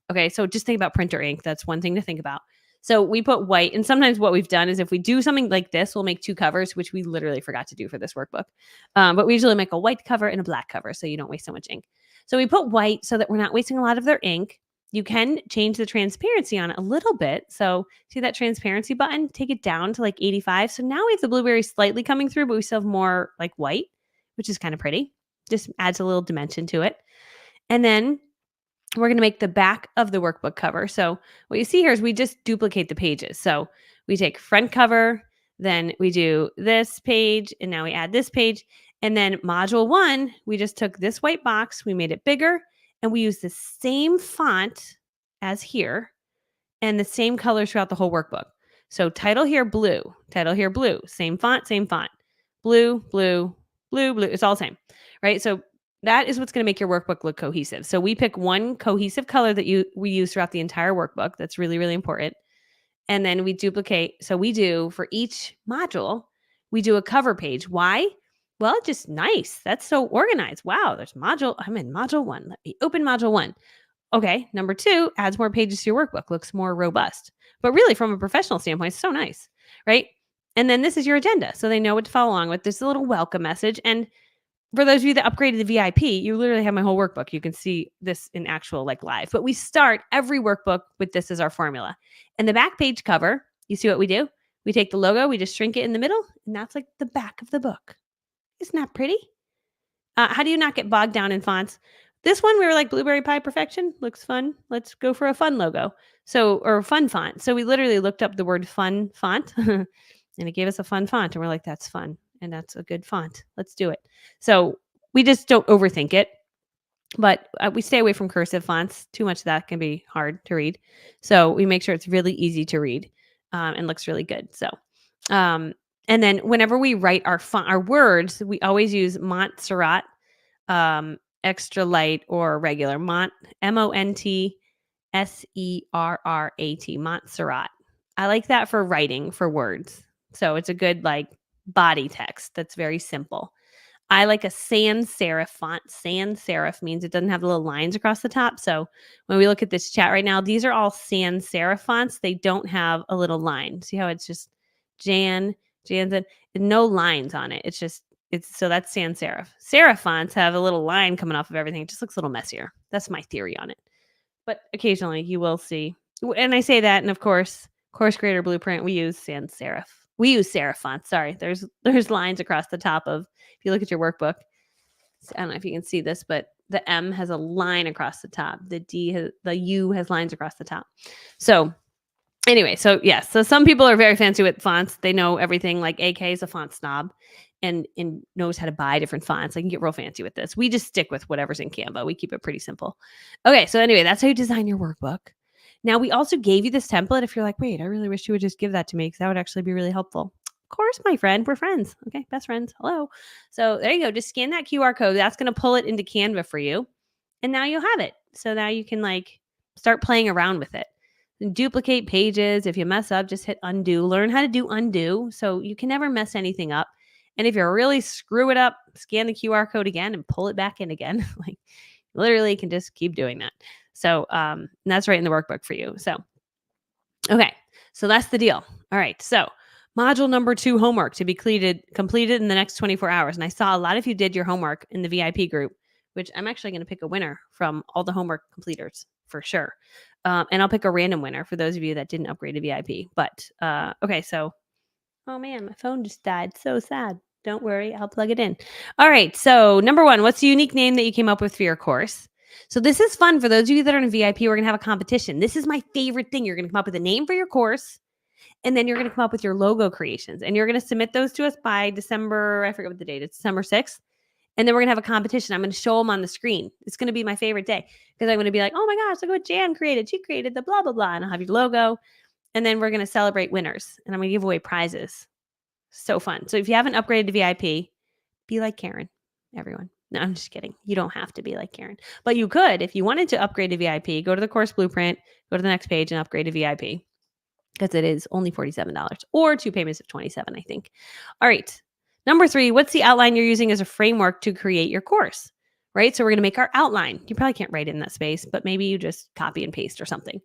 Okay. So just think about printer ink. That's one thing to think about. So we put white. And sometimes what we've done is if we do something like this, we'll make two covers, which we literally forgot to do for this workbook. But we usually make a white cover and a black cover so you don't waste so much ink. So we put white so that we're not wasting a lot of their ink. You can change the transparency on it a little bit. So see that transparency button, take it down to like 85. So now we have the blueberry slightly coming through, but we still have more like white, which is kind of pretty. Just adds a little dimension to it. And then we're going to make the back of the workbook cover. So what you see here is we just duplicate the pages. So we take front cover, then we do this page, and now we add this page. And then module 1, we just took this white box, we made it bigger, and we use the same font as here and the same colors throughout the whole workbook. So title here, blue, same font, blue, blue, blue, blue. It's all the same, right? So that is what's going to make your workbook look cohesive. So we pick one cohesive color that we use throughout the entire workbook. That's really, really important. And then we duplicate. So we do for each module, we do a cover page. Why? Well, just nice. That's so organized. Wow, I'm in module 1. Let me open module 1. Okay, number 2 adds more pages to your workbook, looks more robust. But really, from a professional standpoint, it's so nice, right? And then this is your agenda. So they know what to follow along with. There's a little welcome message. And for those of you that upgraded the VIP, you literally have my whole workbook. You can see this in actual like live. But we start every workbook with this as our formula. And the back page cover, you see what we do? We take the logo, we just shrink it in the middle, and that's like the back of the book. Isn't that pretty? How do you not get bogged down in fonts? This one, we were like Blueberry Pie Perfection. Looks fun. Let's go for a fun logo. Or fun font. So we literally looked up the word fun font and it gave us a fun font. And we're like, that's fun. And that's a good font. Let's do it. So we just don't overthink it. But we stay away from cursive fonts. Too much of that can be hard to read. So we make sure it's really easy to read and looks really good. So, and then whenever we write our words, we always use Montserrat, extra light or regular Montserrat, Montserrat. I like that for writing for words. So it's a good like body text that's very simple. I like a sans serif font. Sans serif means it doesn't have the little lines across the top. So when we look at this chat right now, these are all sans serif fonts. They don't have a little line. See how it's just Jan's and no lines on it. So that's sans serif. Serif fonts have a little line coming off of everything. It just looks a little messier. That's my theory on it. But occasionally you will see. And I say that, and of course, Course Creator Blueprint, we use sans serif. We use serif fonts. Sorry, there's lines across the top of. If you look at your workbook, I don't know if you can see this, but the M has a line across the top. The U has lines across the top. So anyway, so yes, so some people are very fancy with fonts. They know everything. Like AK is a font snob and knows how to buy different fonts. I can get real fancy with this. We just stick with whatever's in Canva. We keep it pretty simple. Okay, so anyway, that's how you design your workbook. Now, we also gave you this template. If you're like, wait, I really wish you would just give that to me because that would actually be really helpful. Of course, my friend, we're friends. Okay, best friends. Hello. So there you go. Just scan that QR code. That's going to pull it into Canva for you. And now you'll have it. So now you can like start playing around with it. And duplicate pages. If you mess up, just hit undo. Learn how to do undo so you can never mess anything up. And if you really screw it up, scan the QR code again and pull it back in again. Like literally can just keep doing that. So that's right in the workbook for you. So, okay. So that's the deal. All right. So module number 2 homework to be completed in the next 24 hours. And I saw a lot of you did your homework in the VIP group, which I'm actually going to pick a winner from all the homework completers for sure. And I'll pick a random winner for those of you that didn't upgrade to VIP. But okay. So, oh man, my phone just died. So sad. Don't worry. I'll plug it in. All right. So number 1, what's the unique name that you came up with for your course? So this is fun for those of you that are in VIP. We're going to have a competition. This is my favorite thing. You're going to come up with a name for your course, and then you're going to come up with your logo creations, and you're going to submit those to us by December. I forget what the date. It's December 6th. And then we're going to have a competition. I'm going to show them on the screen. It's going to be my favorite day because I'm going to be like, oh my gosh, look what Jan created. She created the blah, blah, blah. And I'll have your logo. And then we're going to celebrate winners, and I'm going to give away prizes. So fun. So if you haven't upgraded to VIP, be like Karen, everyone. No, I'm just kidding. You don't have to be like Karen, but you could if you wanted to upgrade to VIP. Go to the course blueprint, go to the next page, and upgrade to VIP because it is only $47 or 2 payments of 27, I think. All right. Number 3, what's the outline you're using as a framework to create your course? Right? So we're going to make our outline. You probably can't write it in that space, but maybe you just copy and paste or something.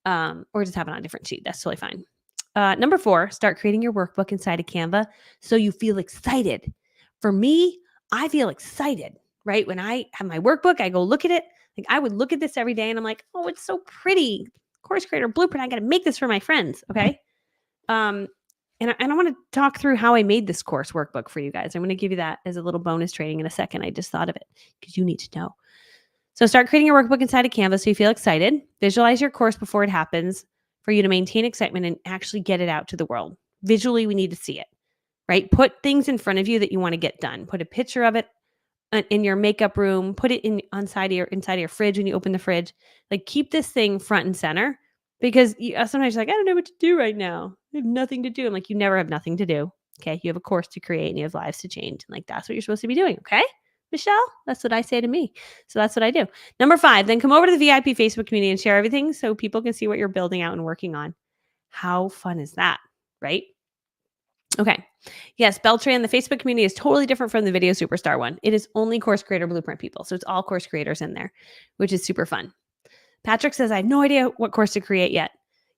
Or just have it on a different sheet. That's totally fine. Number 4, start creating your workbook inside of Canva so you feel excited. For me, I feel excited, right? When I have my workbook, I go look at it. Like I would look at this every day and I'm like, oh, it's so pretty. Course creator blueprint. I got to make this for my friends. Okay. Um, and I want to talk through how I made this course workbook for you guys. I'm going to give you that as a little bonus training in a second. I just thought of it because you need to know. So start creating your workbook inside of Canva so you feel excited. Visualize your course before it happens for you to maintain excitement and actually get it out to the world. Visually, we need to see it, right? Put things in front of you that you want to get done. Put a picture of it in your makeup room. Put it inside of your fridge when you open the fridge. Like keep this thing front and center because sometimes you're like, I don't know what to do right now. I have nothing to do. I'm like, you never have nothing to do. Okay. You have a course to create and you have lives to change. And like, that's what you're supposed to be doing. Okay. Michelle, that's what I say to me. So that's what I do. Number 5, then come over to the VIP Facebook community and share everything so people can see what you're building out and working on. How fun is that? Right? Okay. Yes, Beltran, the Facebook community is totally different from the Video Superstar one. It is only Course Creator Blueprint people. So it's all course creators in there, which is super fun. Patrick says, I have no idea what course to create yet.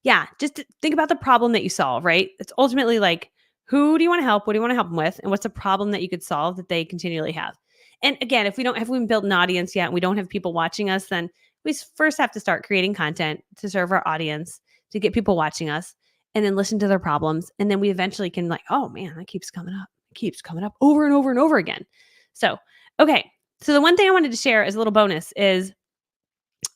Yeah, just think about the problem that you solve, right? It's ultimately like, who do you want to help? What do you want to help them with? And what's a problem that you could solve that they continually have? And again, if we haven't built an audience yet and we don't have people watching us, then we first have to start creating content to serve our audience, to get people watching us, and then listen to their problems. And then we eventually can like, oh man, that keeps coming up. It keeps coming up over and over and over again. So, okay. So the one thing I wanted to share as a little bonus is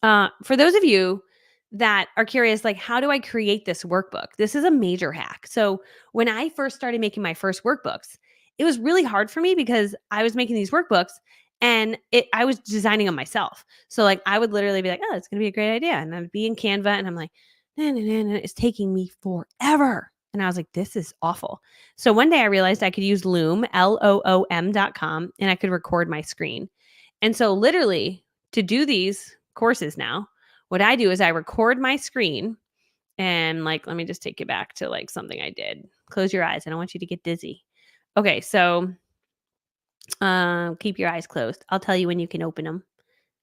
for those of you that are curious, like, how do I create this workbook? This is a major hack. So when I first started making my first workbooks, it was really hard for me because I was making these workbooks and I was designing them myself. So like I would literally be like, oh, it's gonna be a great idea. And I'd be in Canva and I'm like, nah, nah, nah, nah, it's taking me forever. And I was like, this is awful. So one day I realized I could use Loom, LOOM.com, and I could record my screen. And so literally to do these courses now, what I do is I record my screen and like, let me just take you back to like something I did. Close your eyes. I don't want you to get dizzy. Okay. So keep your eyes closed. I'll tell you when you can open them.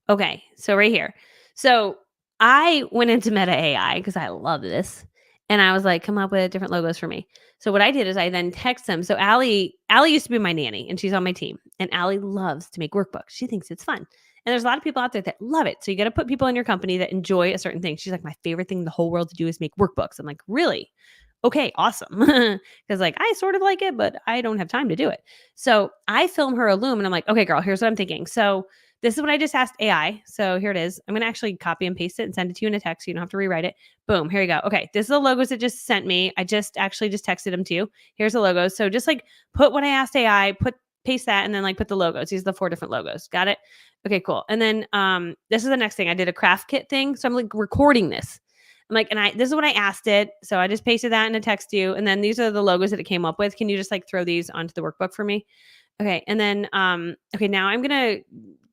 Okay. So right here. So I went into Meta AI because I love this. And I was like, come up with different logos for me. So what I did is I then text them. So Allie used to be my nanny and she's on my team. And Allie loves to make workbooks. She thinks it's fun. And there's a lot of people out there that love it. So you got to put people in your company that enjoy a certain thing. She's like, my favorite thing in the whole world to do is make workbooks. I'm like, really? Okay, awesome. Because like I sort of like it, but I don't have time to do it. So I film her a Loom and I'm like, okay, girl, here's what I'm thinking. So this is what I just asked AI. So here it is. I'm going to actually copy and paste it and send it to you in a text so you don't have to rewrite it. Boom, here you go. Okay, this is the logos it just sent me. I just texted them to you. Here's the logos. So just like put what I asked AI, paste that, and then like put the logos. These are the 4 different logos. Got it? Okay, cool. And then this is the next thing. I did a craft kit thing. So I'm like recording this. I'm like, this is what I asked it. So I just pasted that in a text to you. And then these are the logos that it came up with. Can you just like throw these onto the workbook for me? Okay. And then, okay, now I'm going to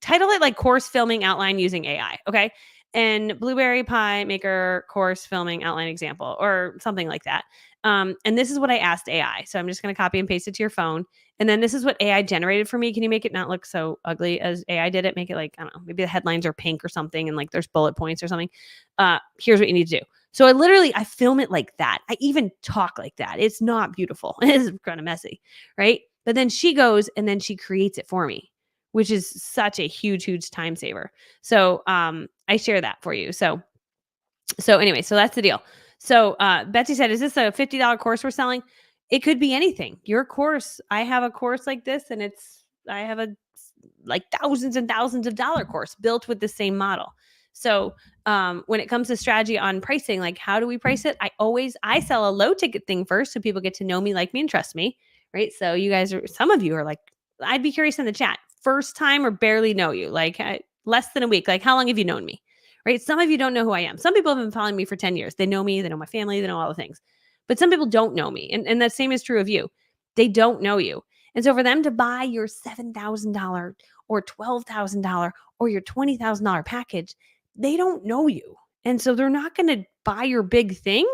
title it like course filming outline using AI. Okay. And blueberry pie maker course filming outline example or something like that. And this is what I asked AI. So I'm just going to copy and paste it to your phone. And then this is what AI generated for me. Can you make it not look so ugly as AI did it? Make it like, I don't know, maybe the headlines are pink or something and like there's bullet points or something. Here's what you need to do. So I film it like that. I even talk like that. It's not beautiful. It's kind of messy, right? But then she goes and then she creates it for me, which is such a huge, huge time saver. So I share that for you. So anyway, so that's the deal. So Betsy said, is this a $50 course we're selling? It could be anything. Your course, I have a course like this and I have a like thousands and thousands of dollar course built with the same model. So when it comes to strategy on pricing, like how do we price it? I sell a low ticket thing first so people get to know me, like me, and trust me. Right. So some of you are like, I'd be curious in the chat, first time or barely know you, like less than a week. Like how long have you known me? Right. Some of you don't know who I am. Some people have been following me for 10 years. They know me. They know my family. They know all the things. But some people don't know me. And the same is true of you. They don't know you. And so for them to buy your $7,000 or $12,000 or your $20,000 package, they don't know you. And so they're not going to buy your big thing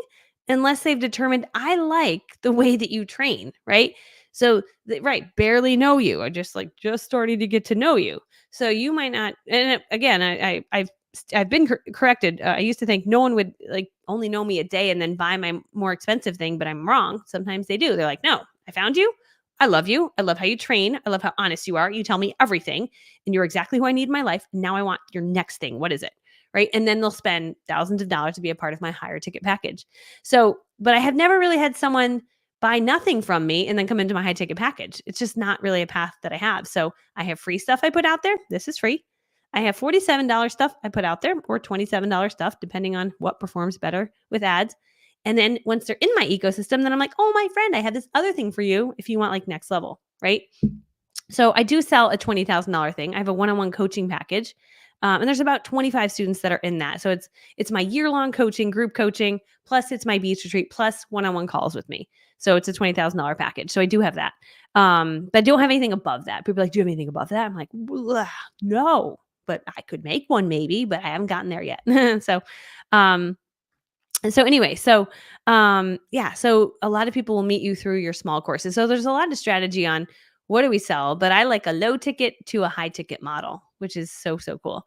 unless they've determined I like the way that you train, right? So, right, barely know you. I just starting to get to know you. So you might not. And again, I've been corrected. I used to think no one would like only know me a day and then buy my more expensive thing, but I'm wrong. Sometimes they do. They're like, no, I found you. I love you. I love how you train. I love how honest you are. You tell me everything, and you're exactly who I need in my life. Now I want your next thing. What is it? Right. And then they'll spend thousands of dollars to be a part of my higher ticket package. So, but I have never really had someone buy nothing from me and then come into my high ticket package. It's just not really a path that I have. So I have free stuff I put out there. This is free. I have $47 stuff I put out there or $27 stuff, depending on what performs better with ads. And then once they're in my ecosystem, then I'm like, oh, my friend, I have this other thing for you if you want like next level, right? So I do sell a $20,000 thing. I have a one-on-one coaching package. And there's about 25 students that are in that. So it's my year-long coaching, group coaching, plus it's my beach retreat, plus one-on-one calls with me. So it's a $20,000 package. So I do have that. But I don't have anything above that. People are like, do you have anything above that? I'm like, no, but I could make one maybe, but I haven't gotten there yet. So, yeah, so a lot of people will meet you through your small courses. So there's a lot of strategy on what do we sell, but I like a low ticket to a high ticket model, which is so cool.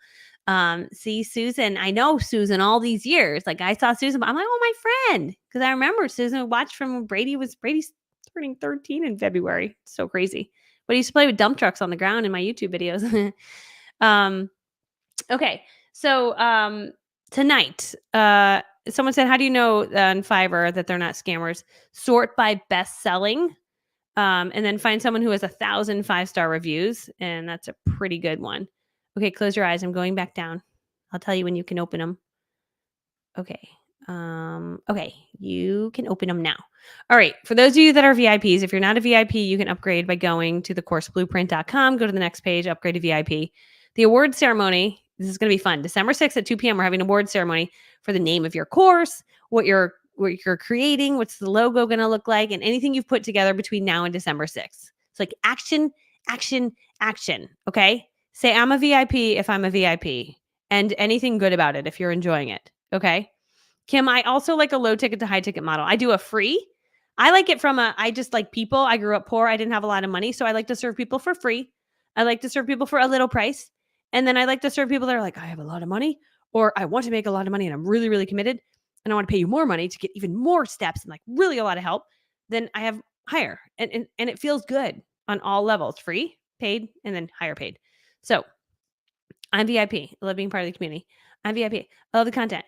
See Susan, I know Susan all these years. Like I saw Susan, but I'm like, oh, my friend, because I remember Susan watched from when Brady's turning 13 in February. It's so crazy. But he used to play with dump trucks on the ground in my YouTube videos. Okay, so tonight, someone said, how do you know on Fiverr that they're not scammers? Sort by best selling, and then find someone who has 1,000 5-star reviews, and that's a pretty good one. Okay, close your eyes. I'm going back down. I'll tell you when you can open them. Okay. Okay, you can open them now. All right. For those of you that are VIPs, if you're not a VIP, you can upgrade by going to thecourseblueprint.com, go to the next page, upgrade to VIP. The award ceremony, this is going to be fun. December 6th at 2 p.m., we're having an award ceremony for the name of your course, what you're creating, what's the logo going to look like, and anything you've put together between now and December 6th. It's like action, action, action. Okay. Say I'm a VIP if I'm a VIP, and anything good about it if you're enjoying it. Okay. Kim, I also like a low ticket to high ticket model. I do a free. I like it from I just like people. I grew up poor. I didn't have a lot of money. So I like to serve people for free. I like to serve people for a little price. And then I like to serve people that are like, I have a lot of money, or I want to make a lot of money and I'm really, really committed. And I want to pay you more money to get even more steps and like really a lot of help. Then I have higher. And it feels good on all levels, free, paid, and then higher paid. So I'm VIP. I love being part of the community. I'm VIP. I love the content.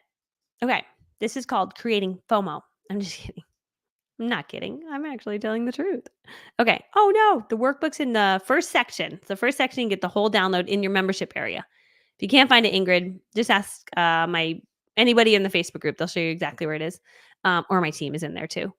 Okay. This is called creating FOMO. I'm just kidding. I'm not kidding. I'm actually telling the truth. Okay. Oh no, the workbook's in the first section. The first section, you get the whole download in your membership area. If you can't find it, Ingrid, just ask anybody in the Facebook group. They'll show you exactly where it is. Or my team is in there too.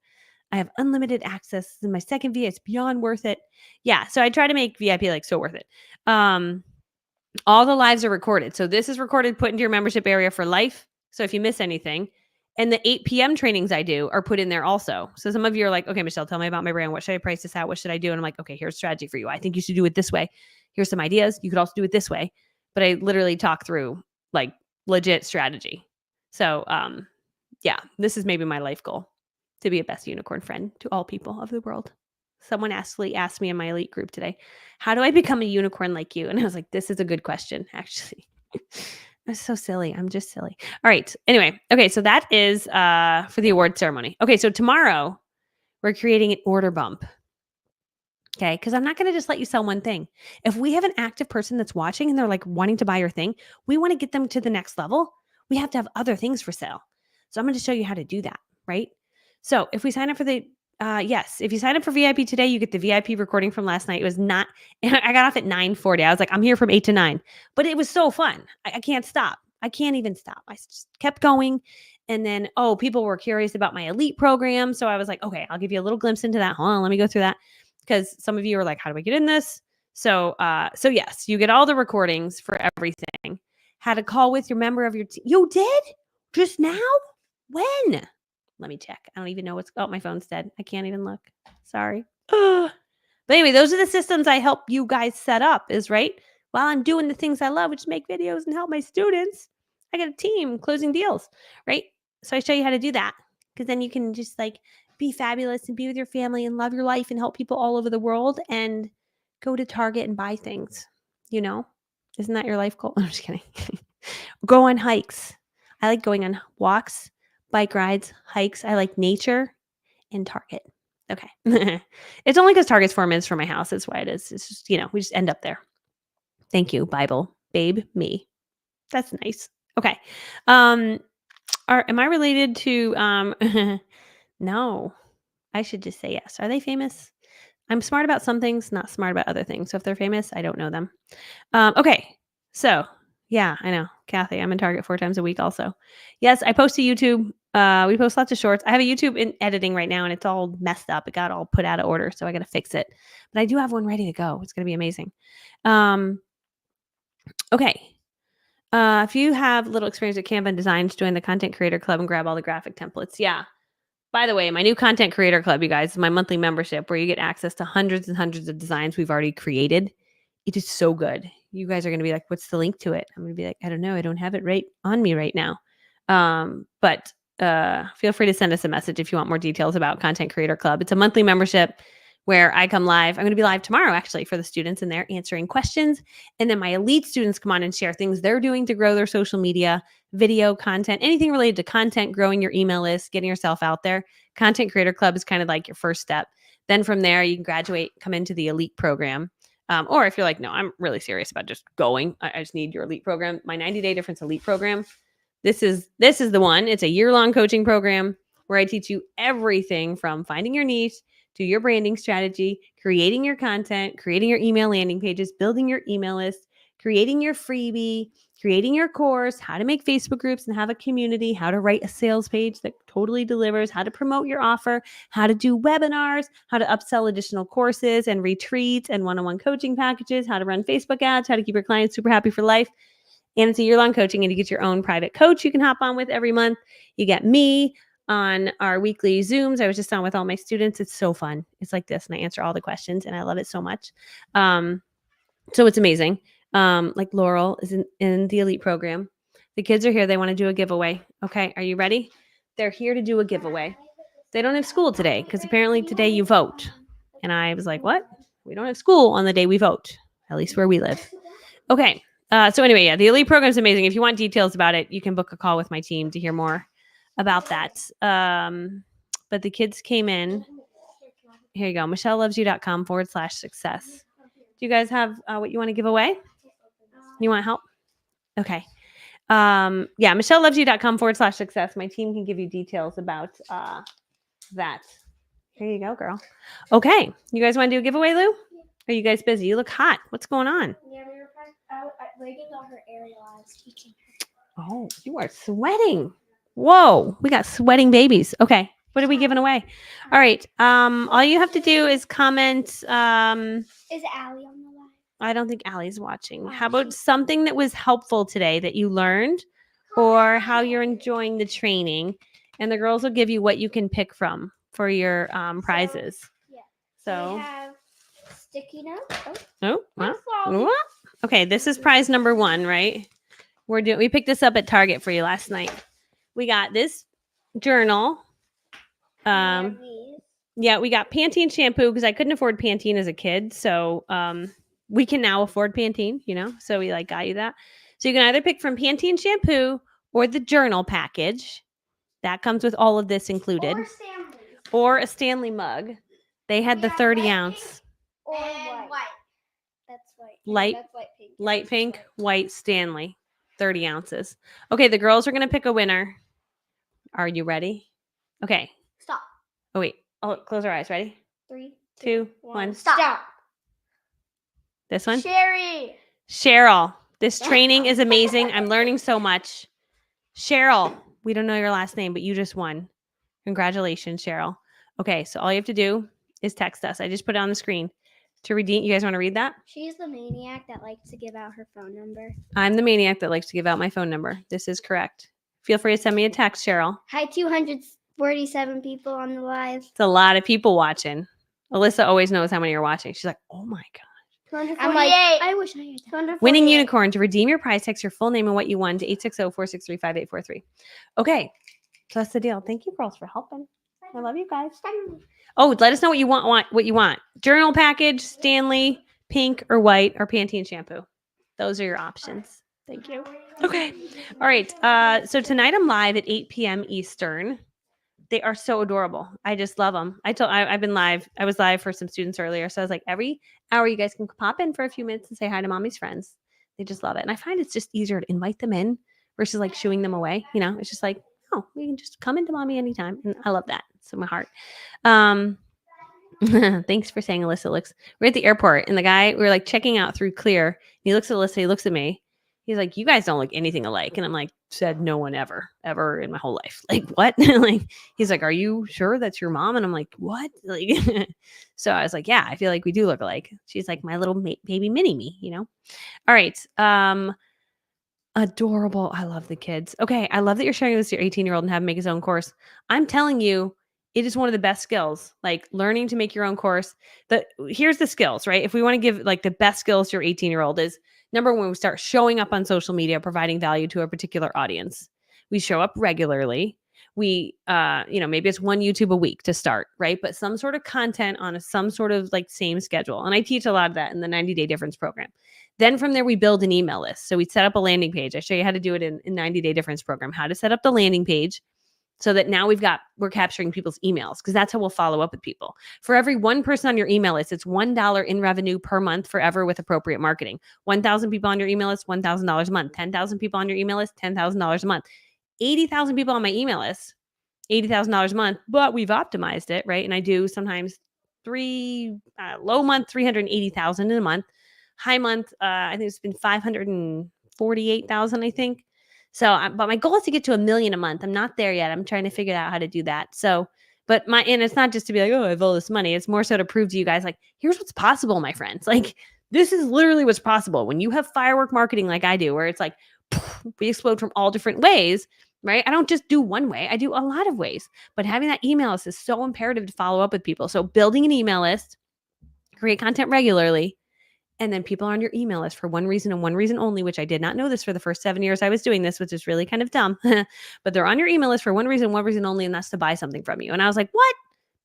I have unlimited access. This is my second VIP. It's beyond worth it. Yeah. So I try to make VIP like so worth it. All the lives are recorded. So this is recorded, put into your membership area for life. So if you miss anything, and the 8 p.m. trainings I do are put in there also. So some of you are like, okay, Michelle, tell me about my brand. What should I price this out? What should I do? And I'm like, okay, here's a strategy for you. I think you should do it this way. Here's some ideas. You could also do it this way. But I literally talk through like legit strategy. So yeah, this is maybe my life goal, to be a best unicorn friend to all people of the world. Someone asked me in my elite group today, how do I become a unicorn like you? And I was like, this is a good question, actually. I'm so silly. I'm just silly. All right. Anyway. Okay. So that is for the award ceremony. Okay. So tomorrow we're creating an order bump. Okay. Because I'm not going to just let you sell one thing. If we have an active person that's watching and they're like wanting to buy your thing, we want to get them to the next level. We have to have other things for sale. So I'm going to show you how to do that. Right. So if we sign up for the if you sign up for VIP today, you get the VIP recording from last night. It was not, I got off at 9:40. I was like, I'm here from 8 to 9, but it was so fun. I can't stop. I can't even stop. I just kept going. And then, people were curious about my elite program. So I was like, okay, I'll give you a little glimpse into that. Hold on, let me go through that. Because some of you are like, how do I get in this? So yes, you get all the recordings for everything. Had a call with your member of your team. You did? Just now? When? Let me check. I don't even know what's... Oh, my phone's dead. I can't even look. Sorry. But anyway, those are the systems I help you guys set up, is right. while I'm doing the things I love, which is make videos and help my students, I got a team closing deals, right? So I show you how to do that because then you can just like be fabulous and be with your family and love your life and help people all over the world and go to Target and buy things, you know? Isn't that your life goal? I'm just kidding. Go on hikes. I like going on walks, bike rides, hikes. I like nature and Target. Okay. It's only because Target's 4 minutes from my house. That's why it is. It's just, we just end up there. Thank you, Bible. Babe, me. That's nice. Okay. Am I related to no. I should just say yes. Are they famous? I'm smart about some things, not smart about other things. So if they're famous, I don't know them. Okay. So yeah, I know. Kathy, I'm in Target 4 times a week also. Yes, I post to YouTube. We post lots of shorts. I have a YouTube in editing right now and it's all messed up. It got all put out of order. So I got to fix it. But I do have one ready to go. It's going to be amazing. Okay. If you have little experience with Canva and designs, join the Content Creator Club and grab all the graphic templates. Yeah. By the way, my new Content Creator Club, you guys, is my monthly membership where you get access to hundreds and hundreds of designs we've already created. It is so good. You guys are going to be like, what's the link to it? I'm going to be like, I don't know. I don't have it right on me right now. But feel free to send us a message if you want more details about Content Creator Club. It's a monthly membership where I come live. I'm going to be live tomorrow, actually, for the students, and they're answering questions. And then my elite students come on and share things they're doing to grow their social media, video content, anything related to content, growing your email list, getting yourself out there. Content Creator Club is kind of like your first step. Then from there, you can graduate, come into the elite program. Or if you're like, no, I'm really serious about just going. I just need your elite program. My 90-day difference elite program. This is the one. It's a year-long coaching program where I teach you everything from finding your niche to your branding strategy, creating your content, creating your email landing pages, building your email list, creating your freebie, creating your course, how to make Facebook groups and have a community, how to write a sales page that totally delivers, how to promote your offer, how to do webinars, how to upsell additional courses and retreats and one-on-one coaching packages, how to run Facebook ads, how to keep your clients super happy for life. And it's a year-long coaching, and you get your own private coach you can hop on with every month. You get me on our weekly Zooms. I was just on with all my students. It's so fun. It's like this, and I answer all the questions, and I love it so much. So it's amazing. Like Laurel is in the elite program. The kids are here. They want to do a giveaway. Okay, are you ready? They're here to do a giveaway. They don't have school today because apparently today you vote. And I was like, what? We don't have school on the day we vote, at least where we live. Okay. So anyway, yeah, the elite program is amazing. If you want details about it, you can book a call with my team to hear more about that. But the kids came in. Here you go. MichelleLovesYou.com/success. Do you guys have what you want to give away? You want help? Okay. Yeah, MichelleLovesYou.com/success. My team can give you details about that. Here you go, girl. Okay. You guys want to do a giveaway, Lou? Are you guys busy? You look hot. What's going on? Yeah, we were Reagan got her aerial. I was teaching her. Oh, you are sweating. Whoa, we got sweating babies. Okay. What are we giving away? All right. All you have to do is comment. Is Allie on the line? I don't think Allie's watching. How about something that was helpful today that you learned, or how you're enjoying the training? And the girls will give you what you can pick from for your prizes. So we have sticky notes. What? Okay, this is prize number 1, right? We picked this up at Target for you last night. We got this journal. Yeah, we got Pantene shampoo because I couldn't afford Pantene as a kid. So we can now afford Pantene, so we got you that. So you can either pick from Pantene shampoo or the journal package. That comes with all of this included. Or a Stanley mug. They had the 30 ounce. Or white. That's white. That's light pink, white Stanley. 30 ounces. Okay, the girls are going to pick a winner. Are you ready? Okay. Stop. Oh, wait. Oh, close our eyes. Ready? 3, 2, 1. Stop. This one? Cheryl. This training is amazing. I'm learning so much. Cheryl, we don't know your last name, but you just won. Congratulations, Cheryl. Okay, so all you have to do is text us. I just put it on the screen to redeem. You guys want to read that? She's the maniac that likes to give out her phone number. I'm the maniac that likes to give out my phone number. This is correct. Feel free to send me a text, Cheryl. Hi, 247 people on the live. It's a lot of people watching. Alyssa always knows how many are watching. She's like, oh my gosh. I'm like, I wish I had that. Winning Unicorn. To redeem your prize, text your full name and what you won to 860-463-5843. Okay, so that's the deal. Thank you, girls, for helping. I love you guys. Oh, let us know what you want. What you want? Journal package, Stanley, pink or white, or Pantene shampoo. Those are your options. Thank you. Okay. All right. So tonight I'm live at 8 p.m. Eastern. They are so adorable. I just love them. I've been live. I was live for some students earlier. So I was like, every hour you guys can pop in for a few minutes and say hi to mommy's friends. They just love it. And I find it's just easier to invite them in versus like shooing them away. You know, it's just like, oh, we can just come into mommy anytime. And I love that. So my heart. Thanks for saying Alyssa looks. We're at the airport and the guy, we were like checking out through Clear. And he looks at Alyssa, he looks at me. He's like, you guys don't look anything alike. And I'm like, said no one ever in my whole life. Like, what? Like, he's like, are you sure that's your mom? And I'm like, what? Like, so I was like, yeah, I feel like we do look alike. She's like my little baby mini me, you know? All right. Adorable. I love the kids. Okay. I love that you're sharing this with your 18-year-old and have him make his own course. I'm telling you, it is one of the best skills, like learning to make your own course. Here's the skills, right? If we want to give like the best skills to your 18-year-old is number one, we start showing up on social media, providing value to a particular audience. We show up regularly. We, maybe it's one YouTube a week to start, right? But some sort of content on some sort of like same schedule. And I teach a lot of that in the 90-day difference program. Then from there, we build an email list. So we set up a landing page. I show you how to do it in 90-day difference program, how to set up the landing page so that now we're capturing people's emails because that's how we'll follow up with people. For every one person on your email list, it's $1 in revenue per month forever with appropriate marketing. 1,000 people on your email list, $1,000 a month. 10,000 people on your email list, $10,000 a month. 80,000 people on my email list, $80,000 a month, but we've optimized it, right? And I do sometimes low month, 380,000 in a month. High month, I think it's been 548,000, I think. So, but my goal is to get to 1 million a month. I'm not there yet. I'm trying to figure out how to do that. So, and it's not just to be like, oh, I have all this money. It's more so to prove to you guys, like, here's what's possible, my friends. Like, this is literally what's possible when you have firework marketing like I do, where it's like, we explode from all different ways, right? I don't just do one way. I do a lot of ways. But having that email list is so imperative to follow up with people. So building an email list, create content regularly, and then people are on your email list for one reason and one reason only, which I did not know this for the first 7 years I was doing this, which is really kind of dumb. But they're on your email list for one reason only, and that's to buy something from you. And I was like, what?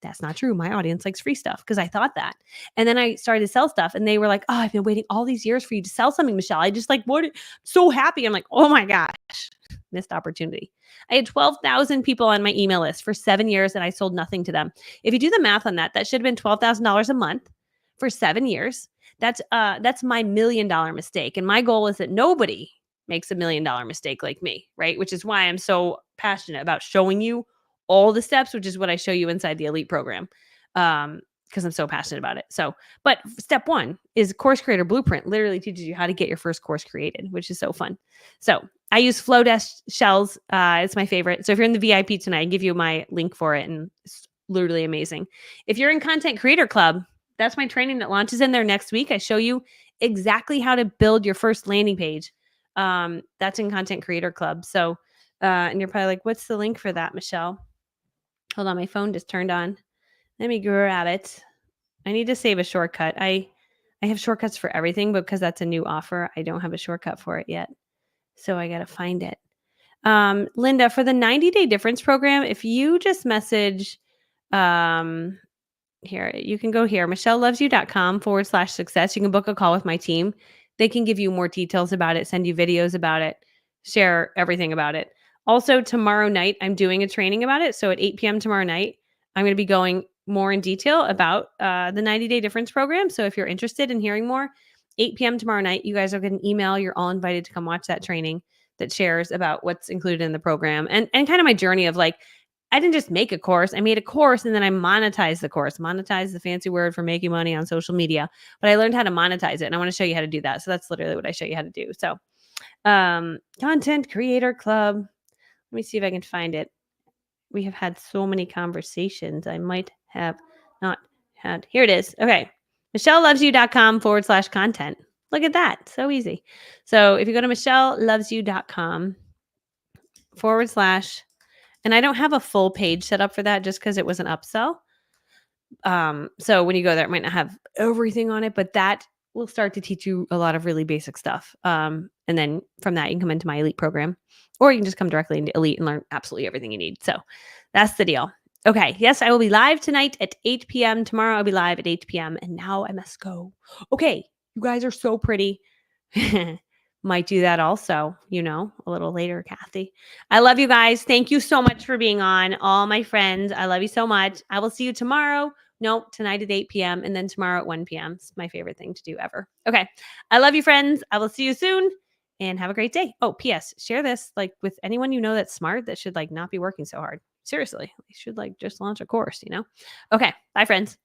That's not true. My audience likes free stuff because I thought that. And then I started to sell stuff and they were like, oh, I've been waiting all these years for you to sell something, Michelle. I just like, so happy. I'm like, oh my gosh, missed opportunity. I had 12,000 people on my email list for 7 years and I sold nothing to them. If you do the math on that, that should have been $12,000 a month for 7 years. That's my $1 million mistake. And my goal is that nobody makes $1 million mistake like me, right? Which is why I'm so passionate about showing you all the steps, which is what I show you inside the elite program. Because I'm so passionate about it. So, but step one is Course Creator Blueprint. Literally teaches you how to get your first course created, which is so fun. So I use Flowdesk shells. It's my favorite. So if you're in the VIP tonight, I give you my link for it, and it's literally amazing. If you're in Content Creator Club, that's my training that launches in there next week. I show you exactly how to build your first landing page. That's in Content Creator Club. So, and you're probably like, what's the link for that, Michelle? Hold on, my phone just turned on. Let me grab it. I need to save a shortcut. I have shortcuts for everything, but because that's a new offer, I don't have a shortcut for it yet. So I got to find it. Linda, for the 90-day difference program, if you just message, here, you can go here, michellelovesyou.com/success. You can book a call with my team. They can give you more details about it, send you videos about it, share everything about it. Also, tomorrow night, I'm doing a training about it. So at 8 p.m. tomorrow night, I'm going to be going more in detail about the 90-day difference program. So if you're interested in hearing more, 8 p.m. tomorrow night, you guys will get an email. You're all invited to come watch that training that shares about what's included in the program and kind of my journey of like, I didn't just make a course. I made a course and then I monetized the course. Monetize the fancy word for making money on social media. But I learned how to monetize it and I want to show you how to do that. So that's literally what I show you how to do. So Content Creator Club. Let me see if I can find it. We have had so many conversations. I might have not had. Here it is. Okay. michellelovesyou.com/content. Look at that. So easy. So if you go to michellelovesyou.com/ and I don't have a full page set up for that just because it was an upsell. So when you go there, it might not have everything on it, but that we'll start to teach you a lot of really basic stuff. And then from that, you can come into my elite program, or you can just come directly into elite and learn absolutely everything you need. So that's the deal. Okay. Yes, I will be live tonight at 8 p.m. Tomorrow I'll be live at 8 p.m. And now I must go. Okay. You guys are so pretty. Might do that also, a little later, Kathy. I love you guys. Thank you so much for being on. All my friends, I love you so much. I will see you tomorrow. No, tonight at 8 p.m. and then tomorrow at 1 p.m. It's my favorite thing to do ever. Okay. I love you, friends. I will see you soon and have a great day. Oh, P.S. Share this with anyone you know that's smart that should not be working so hard. Seriously, they should just launch a course, Okay. Bye, friends.